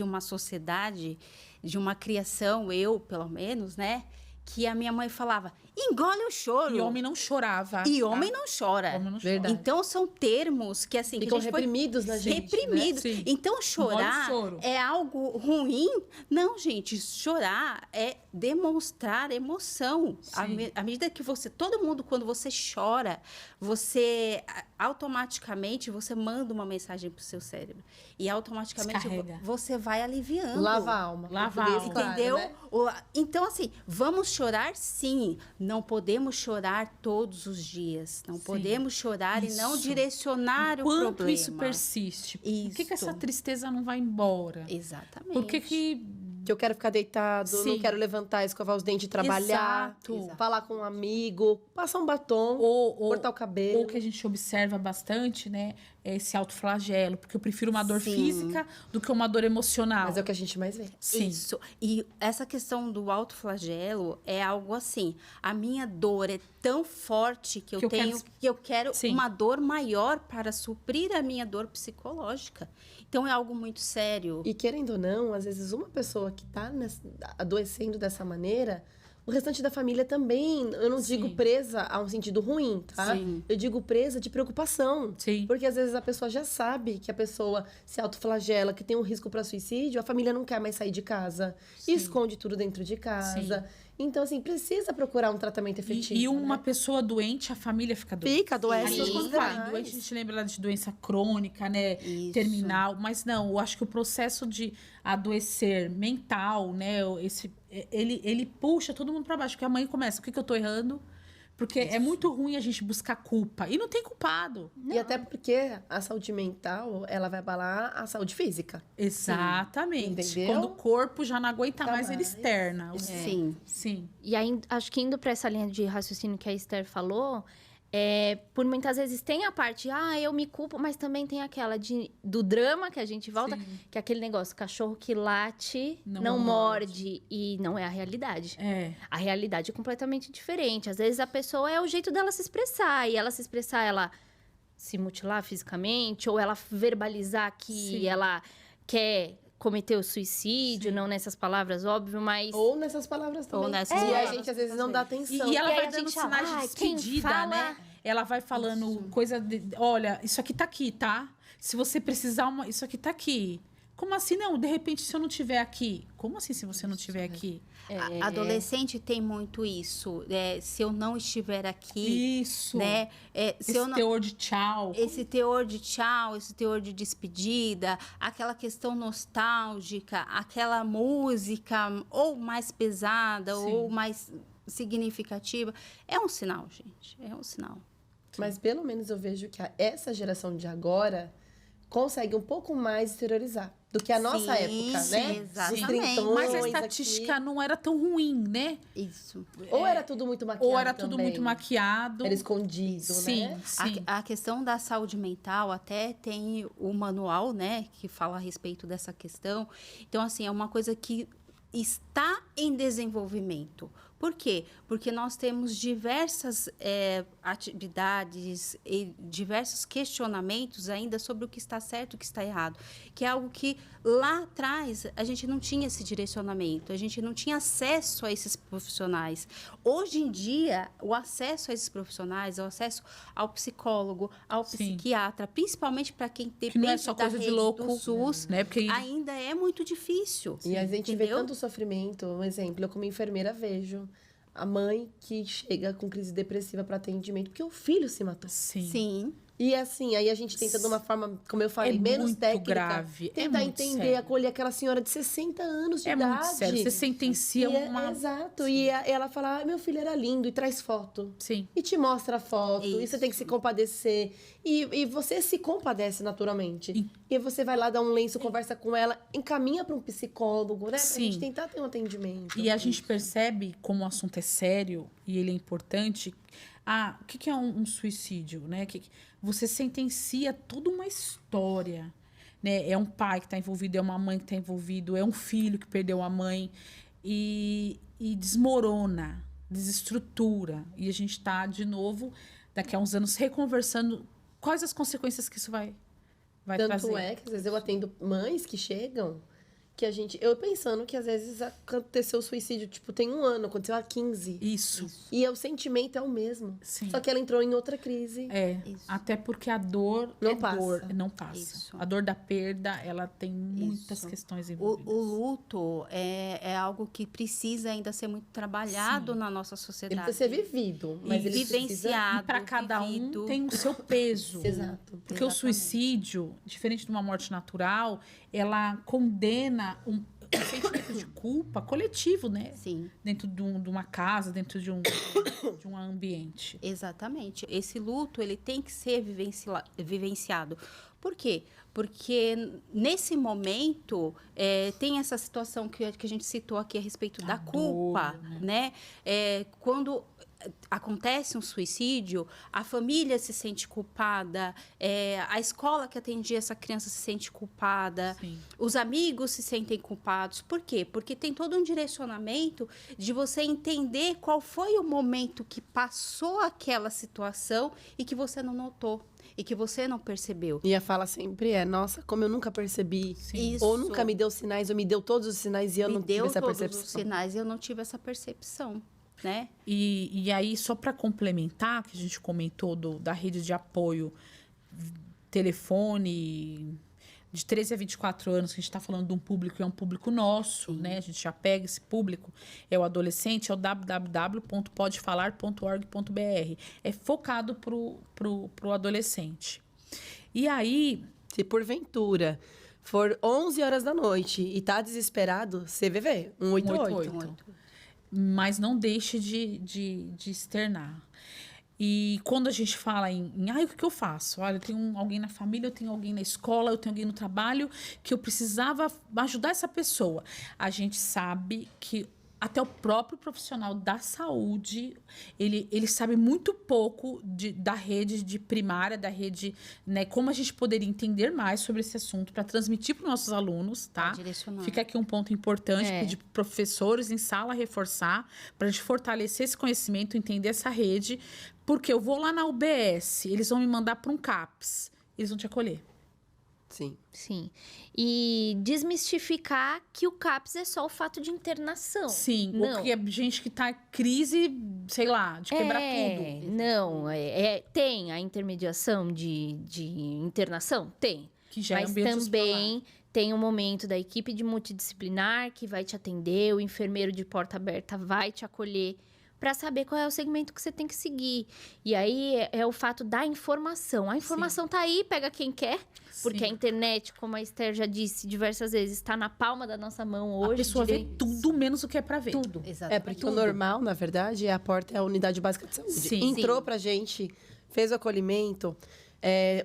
B: uma sociedade, de uma criação, eu, pelo menos, né? Que a minha mãe falava, engole o choro.
A: E homem não chorava.
B: E
A: tá?
B: homem não chora.
A: Homem não chora.
D: Verdade.
B: Então, são termos que, assim...
D: Ficam
B: que a gente foi
D: reprimidos na gente,
B: reprimidos.
A: né? Sim.
B: Então, chorar
A: Engole o choro.
B: é algo ruim? Não, gente. Chorar é demonstrar emoção.
A: Sim.
B: À medida que todo mundo, quando você chora, você automaticamente você manda uma mensagem pro seu cérebro. E automaticamente
A: Descarrega.
B: você vai aliviando.
D: Lava a alma.
A: Lava a
D: Português,
A: alma.
D: claro,
B: Entendeu?
D: né?
B: Então, assim, vamos chorar sim. Não podemos chorar todos os dias. Não podemos chorar e não
A: Isso.
B: direcionar o
A: Quanto
B: problema.
A: isso persiste? Por que
B: Isso.
A: essa tristeza não vai embora?
B: Exatamente.
A: Por que
D: Que eu quero ficar deitado,
A: Sim.
D: não quero levantar, escovar os dentes e trabalhar.
A: Exato.
D: Falar com um amigo, passar um batom,
A: ou
D: cortar o cabelo.
A: Ou que a gente observa bastante, né? É esse autoflagelo. Porque eu prefiro uma dor
B: Sim.
A: física do que uma dor emocional.
D: Mas é o que a gente mais vê.
A: Sim.
B: Isso. E essa questão do autoflagelo é algo assim. A minha dor é tão forte que eu tenho que eu quero
A: Sim.
B: uma dor maior para suprir a minha dor psicológica. Então é algo muito sério.
D: E querendo ou não, às vezes uma pessoa que tá adoecendo dessa maneira, o restante da família também, eu não digo
A: Sim.
D: presa a um sentido ruim, tá?
B: Sim.
D: Eu digo presa de preocupação.
A: Sim.
D: Porque às vezes a pessoa já sabe que a pessoa se autoflagela, que tem um risco para suicídio, a família não quer mais sair de casa, esconde tudo dentro de casa. Então, assim, precisa procurar um tratamento efetivo.
A: E uma
D: né?
A: pessoa doente, a família fica doente.
D: Fica, adoece.
A: As pessoas, quando falam em
D: demais.
A: doente, a gente lembra lá de doença crônica, né?
B: Isso.
A: Terminal. Mas não, eu acho que o processo de adoecer mental, né? Ele puxa todo mundo pra baixo. Porque a mãe começa, o que eu tô errando? Porque é muito ruim a gente buscar culpa. E não tem culpado.
D: E até porque a saúde mental, ela vai abalar a saúde física.
A: Exatamente.
D: Entendeu?
A: Quando o corpo já não aguenta
D: Tá
A: mais, ele
D: mais.
A: externa.
B: Sim.
A: Sim.
C: E aí, acho que indo para essa linha de raciocínio que a Esther falou, por muitas vezes tem a parte, eu me culpo, mas também tem aquela do drama que a gente volta,
A: Sim.
C: que é aquele negócio, cachorro que late,
A: Não
C: não
A: morde.
C: morde. E não é a realidade.
A: É.
C: A realidade é completamente diferente. Às vezes a pessoa é o jeito dela se expressar. E ela se expressar, ela se mutilar fisicamente, ou ela verbalizar que
A: Sim.
C: ela quer cometeu suicídio, não nessas palavras, óbvio, mas...
D: Ou nessas palavras também.
B: Ou nessas
D: E a
B: palavras
D: gente, às vezes, não dá atenção.
A: E ela
C: E aí
A: vai
C: a
A: dando
C: gente fala,
A: sinais de
C: "Ai, quem
A: despedida,
C: fala-"
A: né? Ela vai falando coisa de... Olha, isso aqui tá? Se você precisar, isso aqui tá aqui. Como assim? Não, de repente, se eu não estiver aqui. Como assim, se você não estiver aqui?
B: Adolescente tem muito isso. Se eu não estiver aqui,
A: Isso.
B: né? Se
A: Esse
B: eu não...
A: teor de tchau.
B: Esse teor de tchau, esse teor de despedida, aquela questão nostálgica, aquela música ou mais pesada
A: Sim.
B: ou mais significativa, é um sinal, gente. É um sinal.
D: Mas pelo menos eu vejo que essa geração de agora consegue um pouco mais exteriorizar do que a nossa
B: Sim,
D: época,
B: sim,
D: né?
B: exatamente.
D: Os trintões
A: Mas a
D: aqui.
A: estatística não era tão ruim, né?
B: Isso.
D: Ou era tudo muito maquiado
A: Ou era tudo
D: também.
A: muito maquiado.
D: Era escondido,
A: Sim,
D: né?
A: sim.
B: A questão da saúde mental até tem o manual, né, que fala a respeito dessa questão. Então, assim, é uma coisa que está em desenvolvimento. Por quê? Porque nós temos diversas atividades e diversos questionamentos ainda sobre o que está certo e o que está errado. Que é algo que lá atrás a gente não tinha esse direcionamento, a gente não tinha acesso a esses profissionais. Hoje em dia, o acesso a esses profissionais, o acesso ao psicólogo, ao
A: Sim.
B: psiquiatra, principalmente para quem
A: Que
B: depende
A: não é só
B: da
A: coisa de
B: rede
A: louco,
B: do SUS,
A: né? Porque
B: ainda é muito difícil.
D: E a gente vê
B: entendeu?
D: tanto sofrimento. Um exemplo, eu como enfermeira vejo a mãe que chega com crise depressiva para atendimento porque o filho se matou.
A: sim.
B: Sim.
D: E assim, aí a gente tenta de uma forma, como eu falei,
A: É
D: menos
A: muito
D: técnica,
A: grave, é
D: tentar
A: muito
D: entender,
A: sério.
D: acolher aquela senhora de 60 anos de
A: É
D: idade.
A: muito sério. Você sentencia
D: E
A: uma...
D: exato. E ela fala, meu filho era lindo, e traz foto.
A: Sim.
D: E te mostra a foto, e
B: Isso.
D: você tem que se compadecer. E você se compadece naturalmente.
A: E-
D: E você vai lá dar um lenço, conversa com ela, encaminha para um psicólogo, né? Pra
A: Sim.
D: gente tentar ter um atendimento.
A: E a gente percebe como o assunto é sério e ele é importante. O que é um suicídio, né? Você sentencia toda uma história, né? É um pai que está envolvido, é uma mãe que está envolvido, é um filho que perdeu a mãe e desmorona, desestrutura. E a gente está, de novo, daqui a uns anos, reconversando quais as consequências que isso vai
D: Tanto
A: trazer.
D: é que às vezes eu atendo mães que chegam, que eu pensando que às vezes aconteceu o suicídio, tipo, tem 1 ano, aconteceu há 15.
A: Isso.
D: E o sentimento é o mesmo.
A: Sim.
D: Só que ela entrou em outra crise.
A: É,
B: Isso.
A: até porque a dor
D: Não
A: é
D: passa.
A: dor, não passa.
B: Isso.
A: A dor da perda, ela tem muitas
B: Isso.
A: questões
B: O
A: envolvidas.
B: luto é algo que precisa ainda ser muito trabalhado
A: Sim.
B: na nossa
D: Ele
B: sociedade.
D: precisa ser vivido, mas
A: E
D: ele
B: vivenciado.
A: E para cada
B: vivido.
A: um tem o seu peso.
D: Exato.
A: Porque o suicídio, diferente de uma morte natural, ela condena um sentimento de culpa coletivo, né?
B: Sim,
A: Dentro de uma casa, dentro de um ambiente.
B: exatamente. Esse luto, ele tem que ser vivenciado. Por quê? Porque nesse momento tem essa situação que a gente citou aqui a respeito da
A: dor,
B: culpa, né? Quando acontece um suicídio, a família se sente culpada, a escola que atendia essa criança se sente culpada,
A: Sim.
B: os amigos se sentem culpados. Por quê? Porque tem todo um direcionamento de você entender qual foi o momento que passou aquela situação e que você não notou e que você não percebeu.
D: E a fala sempre nossa, como eu nunca percebi.
A: Sim.
B: Isso.
D: Ou nunca me deu sinais, ou me deu todos os sinais e eu
B: Me
D: não tive
B: deu
D: essa
B: todos
D: percepção.
B: os sinais e eu não tive essa percepção, né?
A: E aí, só para complementar, que a gente comentou da rede de apoio, telefone, de 13 a 24 anos, que a gente está falando de um público, é um público nosso, né? A gente já pega esse público, é o adolescente, é o www.podefalar.org.br. É focado pro adolescente. E aí,
D: Se porventura for 11 horas da noite e tá desesperado, CVV, 188.
A: 188. Mas não deixe de externar. E quando a gente fala o que eu faço? Olha, eu tenho alguém na família, eu tenho alguém na escola, eu tenho alguém no trabalho que eu precisava ajudar essa pessoa. A gente sabe que até o próprio profissional da saúde, ele sabe muito pouco da rede de primária, da rede, né? Como a gente poderia entender mais sobre esse assunto para transmitir para os nossos alunos, tá?
B: Direcionar.
A: Fica aqui um ponto importante,
C: É.
A: pedir para professores em sala reforçar, para a gente fortalecer esse conhecimento, entender essa rede, porque eu vou lá na UBS, eles vão me mandar para um CAPS, eles vão te acolher.
D: Sim.
C: Sim. E desmistificar que o CAPS é só o fato de internação.
A: Sim,
C: Não.
A: ou que é gente que tá em crise, sei lá, de quebrar tudo.
C: Não, tem a intermediação de internação? Tem.
A: Que já é
C: Mas
A: ambiente
C: também tem um momento da equipe de multidisciplinar que vai te atender, o enfermeiro de porta aberta vai te acolher para saber qual é o segmento que você tem que seguir. E aí é o fato da informação. A informação tá aí, pega quem quer, porque a internet, como a Esther já disse diversas vezes, está na palma da nossa mão hoje.
A: A pessoa vê tudo menos o que é para ver.
C: tudo.
B: Exatamente.
D: É porque o normal, na verdade, é a unidade básica de saúde.
A: Sim.
D: Entrou pra gente, fez o acolhimento,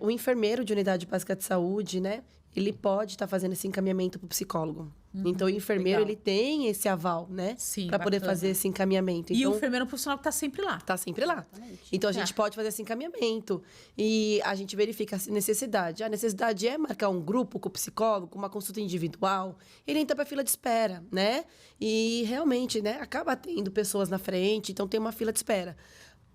D: o enfermeiro de unidade básica de saúde, né? Ele pode estar fazendo esse encaminhamento pro psicólogo. Então, o enfermeiro,
A: legal.
D: ele tem esse aval, né?
A: Sim,
D: Pra poder
A: bacana.
D: fazer esse encaminhamento.
A: E
D: Então,
A: o enfermeiro é um profissional que tá sempre lá.
D: tá sempre lá. Então, a gente pode fazer esse encaminhamento. E a gente verifica a necessidade. A necessidade é marcar um grupo com o psicólogo, uma consulta individual. Ele entra pra fila de espera, né? E realmente, né? Acaba tendo pessoas na frente, então tem uma fila de espera.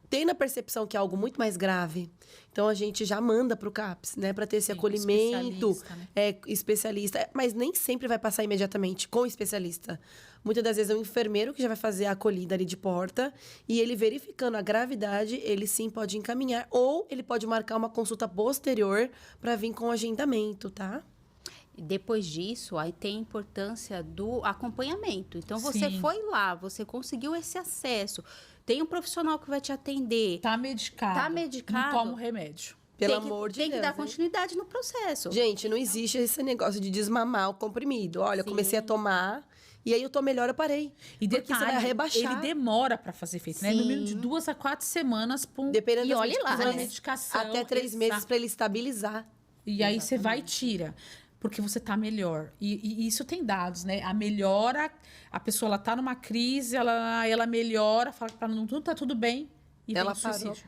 D: Tendo a percepção que é algo muito mais grave, então a gente já manda para o CAPS, né? Para ter esse acolhimento
A: especialista, né?
D: especialista. Mas nem sempre vai passar imediatamente com o especialista. Muitas das vezes é um enfermeiro que já vai fazer a acolhida ali de porta e ele verificando a gravidade, ele sim pode encaminhar. Ou ele pode marcar uma consulta posterior para vir com agendamento, tá?
B: Depois disso, aí tem a importância do acompanhamento. Então, você
A: Sim.
B: foi lá, você conseguiu esse acesso. Tem um profissional que vai te atender.
A: Tá medicado.
B: Tá medicado.
A: Não toma o remédio.
D: Pelo
B: Tem que-
D: amor de
B: Tem
D: Deus.
B: que dar
D: hein?
B: continuidade no processo.
D: Gente, não existe esse negócio de desmamar o comprimido. Olha, eu comecei a tomar e aí eu tô melhor, eu parei.
A: E
D: Porque você vai
A: detalhe,
D: rebaixar.
A: ele demora para fazer efeito, né? No
B: Sim.
A: mínimo de 2 a 4 semanas pra
D: Dependendo
C: E
D: das
C: olhe lá,
A: uma
C: né?
A: medicação.
D: Até 3 meses
A: exato.
D: para ele estabilizar.
A: E aí você vai e tira. Porque você tá melhor. E isso tem dados, né? A melhora, a pessoa ela tá numa crise, ela melhora, fala que não tá tudo bem. E
D: Ela
A: vem o
D: parou.
A: suicídio.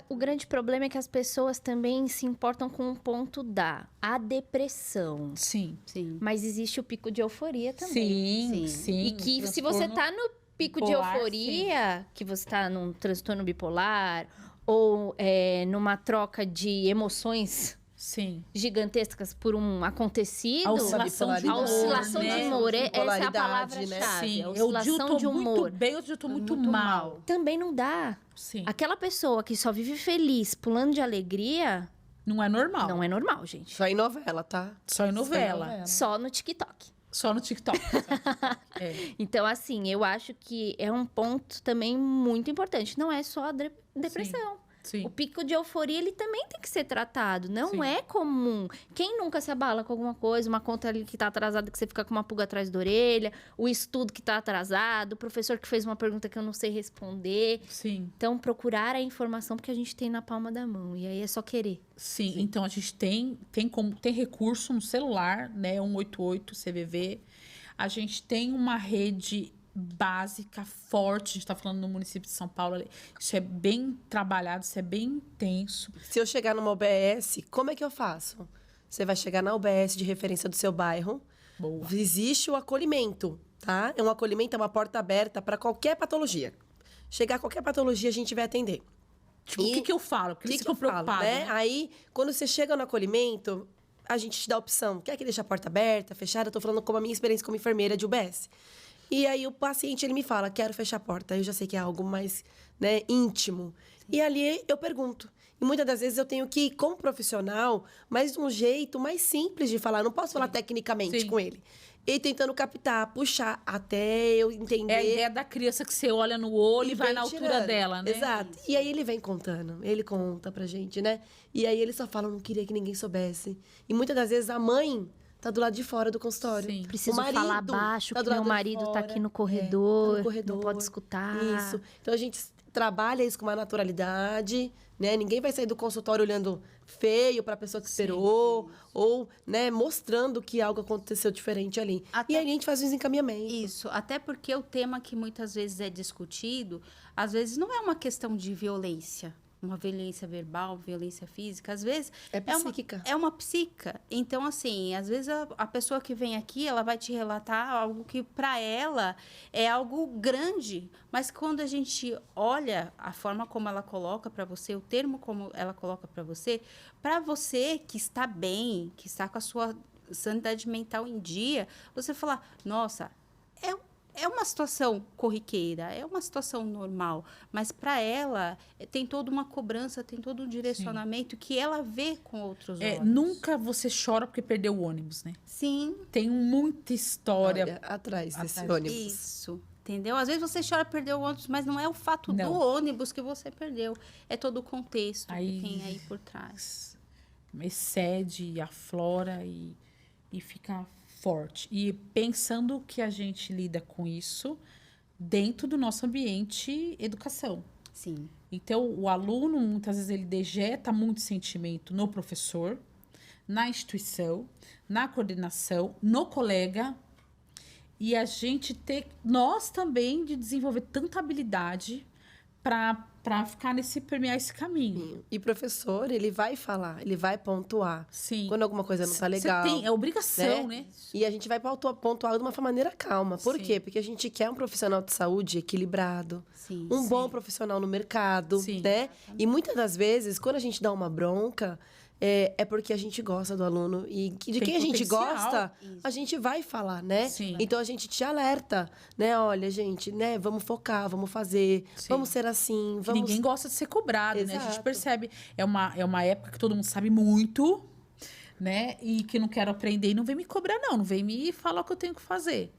C: O grande problema é que as pessoas também se importam com um ponto a depressão.
A: Sim.
B: Sim.
C: Mas existe o pico de euforia também.
A: Sim,
B: Sim.
A: sim.
C: E que se
A: Transtorno
C: você tá no pico de
A: bipolar,
C: euforia, que você tá num transtorno bipolar, ou numa troca de emoções
A: Sim.
C: gigantescas por um acontecido.
A: A oscilação de
D: bipolaridade,
C: A oscilação
A: né?
C: de humor, essa é a
D: Bipolaridade,
C: palavra-chave.
A: Sim.
C: A
A: Eu dia eu
C: oscilação
A: tô
C: de humor.
A: muito bem, outro dia eu tô muito,
B: Muito
A: mal.
B: mal.
C: Também não dá.
A: Sim.
C: Aquela pessoa que só vive feliz, pulando de alegria,
A: Não é normal.
C: não é normal, gente.
D: Só em novela, tá?
A: Só em novela.
C: Só no TikTok.
A: Só no TikTok. É.
C: Então, assim, eu acho que é um ponto também muito importante. Não é só a depressão.
A: Sim.
C: O pico de euforia, ele também tem que ser tratado. Não
A: Sim.
C: é comum. Quem nunca se abala com alguma coisa? Uma conta ali que tá atrasada, que você fica com uma pulga atrás da orelha. O estudo que tá atrasado. O professor que fez uma pergunta que eu não sei responder.
A: Sim.
C: Então, procurar a informação porque a gente tem na palma da mão. E aí é só querer.
A: Sim, então a gente tem recurso no celular, né? 188 CVV. A gente tem uma rede básica, forte. A gente está falando no município de São Paulo. Isso é bem trabalhado, isso é bem intenso.
D: Se eu chegar numa UBS, como é que eu faço? Você vai chegar na UBS de referência do seu bairro.
A: Boa.
D: Existe o acolhimento, tá? É um acolhimento, é uma porta aberta para qualquer patologia. Chegar a qualquer patologia, a gente vai atender.
A: Tipo, o que eu falo? Porque
D: O
A: eles
D: que
A: ficam
D: eu falo,
A: preocupados,
D: né?
A: né?
D: Aí, quando você chega no acolhimento, a gente te dá a opção. Quer que deixe a porta aberta, fechada? Eu tô falando como a minha experiência como enfermeira de UBS. E aí, o paciente, ele me fala, quero fechar a porta. Aí eu já sei que é algo mais, né, íntimo. E ali, eu pergunto. E muitas das vezes, eu tenho que ir como profissional, mas de um jeito mais simples de falar. Eu não posso falar tecnicamente
A: Sim.
D: com ele. E tentando captar, puxar, até eu entender.
A: É a ideia da criança que você olha no olho e vai
D: vem
A: na altura
D: tirando.
A: dela, né?
D: Exato. E aí ele vem contando, ele conta pra gente, né? E aí ele só fala, eu não queria que ninguém soubesse. E muitas das vezes a mãe tá do lado de fora do consultório.
A: Sim.
C: Preciso
D: O marido
C: falar baixo,
D: tá
C: que
D: do lado
C: meu
D: de
C: marido tá
D: fora.
C: aqui no
D: Tá
C: corredor,
D: no corredor.
C: não pode escutar.
D: Isso. Então a gente trabalha isso com uma naturalidade, né? Ninguém vai sair do consultório olhando feio para a pessoa que esperou, ou, né, mostrando que algo aconteceu diferente ali.
B: Até-
D: E aí a gente faz os encaminhamentos.
B: Isso, até porque o tema que muitas vezes é discutido, às vezes não é uma questão de violência. uma violência verbal, violência física, às vezes
D: É psíquica.
B: é uma psíquica. Então, assim, às vezes a pessoa que vem aqui, ela vai te relatar algo que para ela é algo grande, mas quando a gente olha a forma como ela coloca para você, o termo como ela coloca para você que está bem, que está com a sua sanidade mental em dia, você falar, nossa, é uma situação corriqueira, é uma situação normal, mas para ela tem toda uma cobrança, tem todo um direcionamento que ela vê com outros olhos.
A: Nunca você chora porque perdeu o ônibus, né?
B: Sim,
A: Tem muita história.
D: Olha, atrás desse
A: Atrás.
D: ônibus.
B: isso. Entendeu? Às vezes você chora perdeu o ônibus, mas não é o fato
A: Não.
B: do ônibus que você perdeu. É todo o contexto
A: Aí-
B: que tem aí por trás.
A: Excede, aflora e fica forte. E pensando que a gente lida com isso dentro do nosso ambiente educação.
B: Sim.
A: Então, o aluno, muitas vezes, ele dejeta muito sentimento no professor, na instituição, na coordenação, no colega. E a gente nós também, de desenvolver tanta habilidade para ficar permear esse caminho.
D: E o professor, ele vai falar, ele vai pontuar.
A: Sim.
D: Quando alguma coisa não tá legal.
A: É obrigação, né?
D: E a gente vai pontuar de uma maneira calma. Por
A: Sim.
D: quê? Porque a gente quer um profissional de saúde equilibrado,
B: Sim.
D: um bom profissional no mercado,
A: Sim.
D: né? E muitas das vezes, quando a gente dá uma bronca, é porque a gente gosta do aluno. E de
A: Tem
D: quem a gente
A: potencial.
D: gosta, a gente vai falar, né?
A: Sim.
D: Então a gente te alerta, né? Olha, gente, né? Vamos focar, vamos fazer,
A: Sim.
D: vamos ser assim,
A: Que
D: vamos...
A: ninguém gosta de ser cobrado, né? A gente
D: Exato.
A: percebe. É uma época que todo mundo sabe muito, né? E que não quero aprender e não vem me cobrar, não. Não vem me falar o que eu tenho que fazer.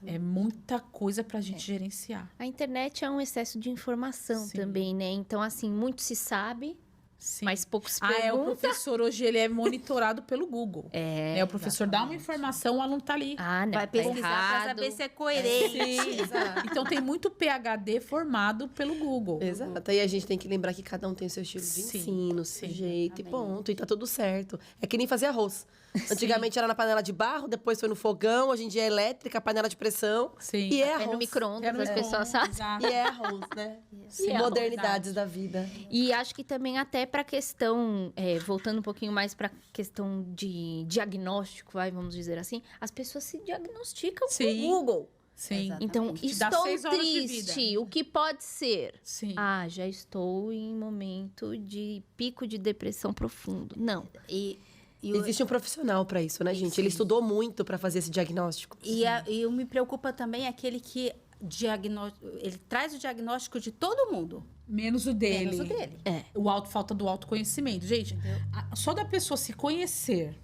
A: É muita coisa pra gente gerenciar.
C: A internet é um excesso de informação
A: Sim.
C: também, né? Então, assim, muito se sabe,
A: Sim.
C: mas pouco se
A: O
C: pergunta.
A: professor hoje ele é monitorado pelo Google.
C: É,
A: O professor dá uma informação, o aluno tá ali.
C: Ah, não,
B: Vai
C: tá
B: pesquisar para
C: errado.
B: saber se é coerente.
A: Sim.
D: Exato.
A: Então tem muito PhD formado pelo Google.
D: Exato. E a gente tem que lembrar que cada um tem o seu estilo de
A: Sim,
D: ensino, seu
A: sim,
D: jeito, e
B: exatamente.
D: ponto. E tá tudo certo. É que nem fazer arroz. Antigamente era na panela de barro, depois foi no fogão, hoje em dia é elétrica, panela de pressão.
A: Sim.
D: E é
C: É
D: arroz.
C: no micro-ondas,
A: É no
C: as pessoas
A: micro-ondas,
C: sabem.
A: exato.
D: E é arroz, né?
A: Sim,
D: Modernidades da vida.
C: E acho que também até para questão, voltando um pouquinho mais para questão de diagnóstico, vamos dizer assim, as pessoas se diagnosticam com o
A: Sim.
C: Google.
A: Sim.
B: Exato.
C: Então,
A: Te dá
C: estou
A: 6 horas de
C: triste,
A: vida.
C: o que pode ser?
A: Sim.
C: Ah, já estou em momento de pico de depressão profundo. Não.
B: E
D: Existe um profissional pra isso, né, gente? Ele estudou muito pra fazer esse diagnóstico.
B: e me preocupa também aquele que ele traz o diagnóstico de todo mundo.
A: Menos o dele.
B: Menos o dele.
A: Falta do autoconhecimento. Gente, só da pessoa se conhecer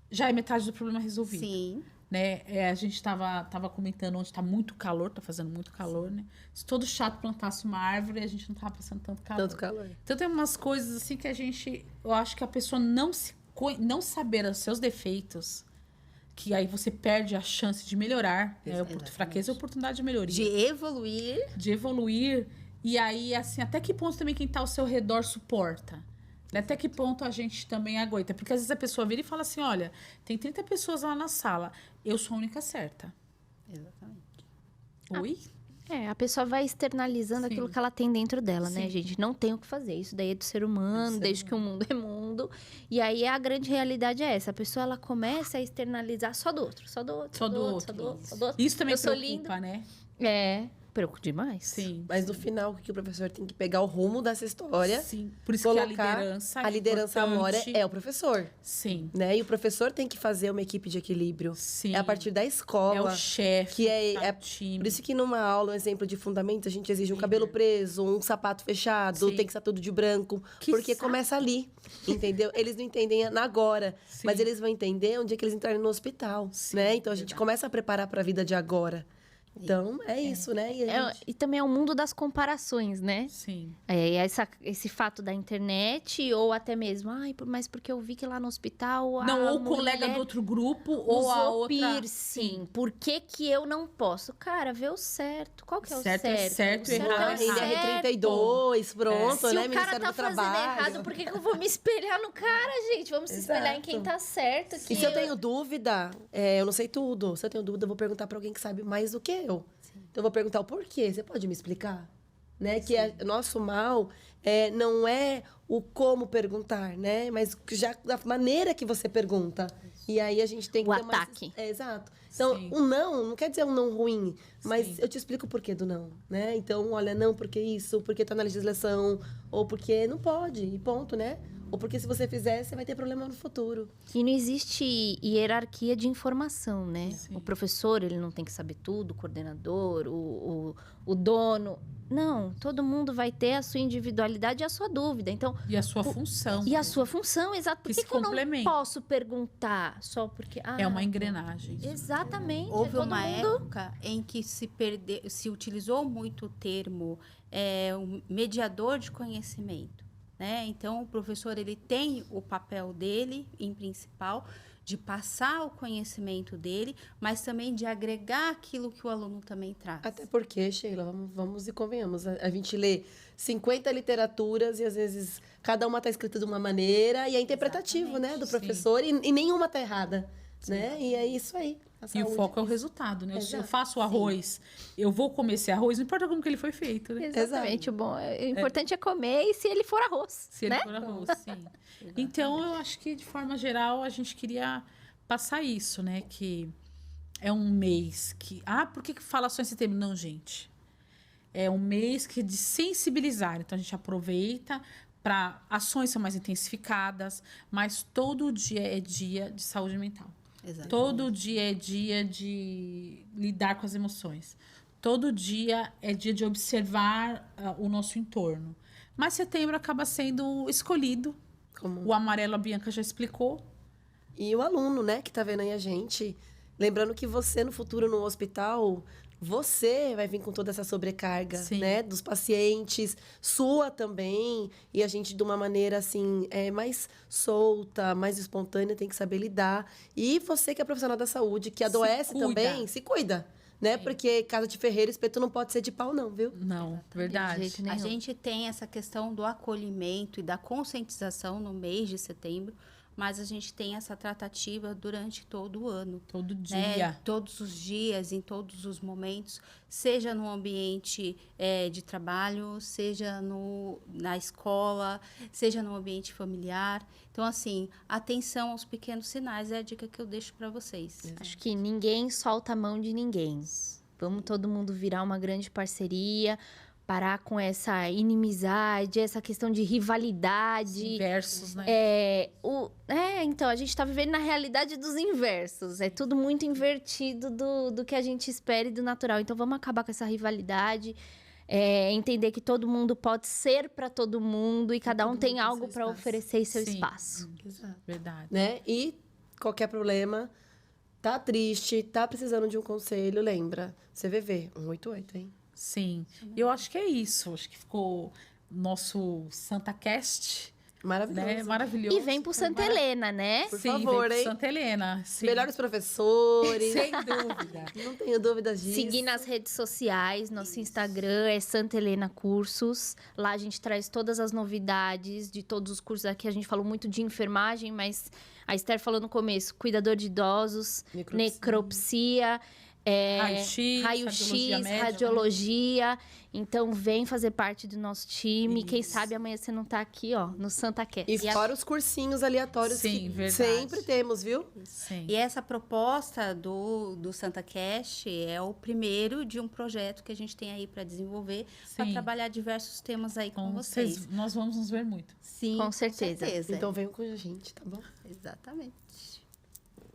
A: já é metade do problema resolvido.
B: Sim.
A: Né? A gente tava comentando onde tá muito calor, tá fazendo muito calor, né? Se todo chato plantasse uma árvore, a gente não tava passando tanto calor.
D: Tanto calor.
A: Então tem umas coisas assim que eu acho que a pessoa não saber os seus defeitos, que aí você perde a chance de melhorar, né?
B: Exatamente.
A: Fraqueza e oportunidade de melhoria.
B: De evoluir.
A: De evoluir. E aí, assim, até que ponto também quem tá ao seu redor suporta? Né? Até que ponto a gente também aguenta? Porque às vezes a pessoa vira e fala assim, olha, tem 30 pessoas lá na sala, eu sou a única certa.
B: Exatamente.
A: Oi?
C: A pessoa vai externalizando
A: Sim.
C: aquilo que ela tem dentro dela, né,
A: Sim.
C: gente? Não tem o que fazer. Isso daí é do ser humano, desde que o mundo é mundo. E aí a grande realidade é essa. A pessoa, ela começa a externalizar só do outro, só do outro,
A: Só do
C: só do outro, só do outro.
A: Isso também
C: Eu sou
A: preocupa, né?
C: Preocupa demais.
A: Sim.
D: Mas no final, o que o professor tem que pegar o rumo dessa história,
A: Sim. Por isso que a
D: colocar
A: liderança
D: a liderança mora
A: importante.
D: é o professor,
A: Sim.
D: né? E o professor tem que fazer uma equipe de equilíbrio.
A: Sim.
D: É a partir da escola.
A: É o chefe,
D: que é
A: o time.
D: Por isso que numa aula, um exemplo de fundamento, a gente exige um cabelo preso, um sapato fechado,
A: Sim.
D: tem que estar tudo de branco.
A: Que
D: porque
A: saco.
D: começa ali, entendeu? Eles não entendem na agora,
A: Sim.
D: mas eles vão entender onde é que eles entrarem no hospital,
A: Sim,
D: né? Então a gente começa a preparar para a vida de agora. Então, é isso, né? E a gente...
C: E também é o mundo das comparações, né?
A: Sim.
C: Esse fato da internet, ou até mesmo, mas porque eu vi que lá no hospital.
A: Não,
C: a
A: ou o colega
C: mulher
A: do outro grupo, ou a
C: usou
A: outra...
C: piercing. Por que eu não posso? Cara, vê o certo. Qual que é o
A: Certo
C: certo?
A: é certo,
C: O certo
A: errado
C: é
A: é
C: o
A: errado.
D: NR32, pronto,
C: Se
D: né?
C: o cara
D: Ministério
C: tá
D: do
C: fazendo
D: Trabalho.
C: errado, por que eu vou me espelhar no cara, gente? Vamos se espelhar em quem
D: Exato.
C: tá certo.
D: E se eu tenho dúvida, eu não sei tudo. Se eu tenho dúvida, eu vou perguntar para alguém que sabe mais do que eu. Então, eu vou perguntar o porquê. Você pode me explicar? né? Que nosso mal não é o como perguntar, né? Mas já da maneira que você pergunta. E aí a gente tem que
C: O
D: ter
C: ataque.
D: Exato. Então,
A: Sim.
D: o não quer dizer um não ruim, mas
A: Sim.
D: eu te explico o porquê do não, né? Então, olha, não porque isso, porque tá na legislação, ou porque não pode, e ponto, né? Ou porque se você fizer, você vai ter problema no futuro.
C: E não existe hierarquia de informação, né?
A: Sim.
C: O professor, ele não tem que saber tudo, o coordenador, o dono. Não, todo mundo vai ter a sua individualidade e a sua dúvida. Então,
A: E a sua função.
C: e a sua função, exato. Por
A: Que
C: que,
A: se
C: que eu não
A: complementa.
C: posso perguntar só porque...
A: É uma engrenagem.
C: Exatamente.
B: Houve
C: todo
B: uma
C: mundo...
B: época em que se utilizou muito o termo um mediador de conhecimento, né? Então, o professor ele tem o papel dele, em principal, de passar o conhecimento dele, mas também de agregar aquilo que o aluno também traz.
D: Até porque, Sheila, vamos e convenhamos, a gente lê 50 literaturas e às vezes cada uma está escrita de uma maneira e é interpretativo, né, do
A: Sim.
D: professor e nenhuma está errada, né? E é isso aí. a
A: E o
D: saúde.
A: foco é o resultado, né? Se eu
D: Exato.
A: faço o arroz, eu vou comer esse arroz, não importa como que ele foi feito, né?
C: Exatamente. O importante é comer e se ele for arroz,
A: Se ele
C: né?
A: for arroz, sim. Então, eu acho que, de forma geral, a gente queria passar isso, né? Que é um mês que... por que fala só esse termo? Não, gente. É um mês que é de sensibilizar. Então, a gente aproveita para... Ações são mais intensificadas, mas todo dia é dia de saúde mental.
B: Exatamente.
A: Todo dia é dia de lidar com as emoções. Todo dia é dia de observar o nosso entorno. Mas setembro acaba sendo escolhido.
D: Como-
A: O amarelo, a Bianca já explicou.
D: E o aluno, né, que tá vendo aí a gente, lembrando que você no futuro no hospital, você vai vir com toda essa sobrecarga,
A: Sim.
D: né, dos pacientes, sua também, e a gente de uma maneira assim, mais solta, mais espontânea, tem que saber lidar. E você que é profissional da saúde, que adoece
A: cuida.
D: também, se cuida, né? Porque casa de ferreiro, espeto não pode ser de pau não, viu?
A: Não,
C: De
A: verdade.
C: jeito
B: A
C: nenhum.
B: gente tem essa questão do acolhimento e da conscientização no mês de setembro, mas a gente tem essa tratativa durante todo o ano.
A: Todo
B: Né?
A: dia.
B: Todos os dias, em todos os momentos, seja no ambiente de trabalho, seja na escola, seja no ambiente familiar. Então, assim, atenção aos pequenos sinais é a dica que eu deixo para vocês.
C: Acho que ninguém solta a mão de ninguém. Vamos todo mundo virar uma grande parceria, parar com essa inimizade, essa questão de rivalidade.
A: Inversos, né?
C: Então, a gente está vivendo na realidade dos inversos. É tudo muito invertido do que a gente espera e do natural. Então, vamos acabar com essa rivalidade. Entender que todo mundo pode ser para todo mundo e cada um
D: todo
C: tem
D: mundo tem
C: algo
D: seu
C: para
D: espaço.
C: oferecer e seu
A: Sim.
C: espaço.
D: Exato.
A: Verdade.
D: Né? E qualquer problema, tá triste, tá precisando de um conselho, lembra? CVV 188, hein?
A: Sim. Eu acho que é isso. Acho que ficou nosso SantaCast,
D: Maravilhoso.
A: né? Maravilhoso.
C: E vem pro
A: Foi
C: Santa Helena, né?
D: Por
A: Sim,
D: favor,
A: vem pro
D: hein?
A: Santa Helena. Sim.
D: Melhores professores.
A: Sem dúvida.
D: Não tenho dúvidas disso.
C: Seguir nas redes sociais, nosso Instagram é Santa Helena Cursos. Lá a gente traz todas as novidades de todos os cursos. Aqui a gente falou muito de enfermagem, mas a Esther falou no começo, cuidador de idosos, necropsia,
A: Raio-X, radiologia médica.
C: radiologia. Então vem fazer parte do nosso time. Quem
D: Isso.
C: sabe amanhã você não tá aqui, ó, no Santa Cast.
D: E fora os cursinhos aleatórios
A: Sim,
D: que
A: verdade.
D: sempre temos, viu?
A: Sim.
B: E essa proposta do Santa Cash é o primeiro de um projeto que a gente tem aí para desenvolver, para
A: Sim.
B: trabalhar diversos temas aí com
A: Então,
B: vocês.
A: nós vamos nos ver muito.
B: Sim,
C: Com certeza.
D: Então venham com a gente, tá bom?
B: Exatamente.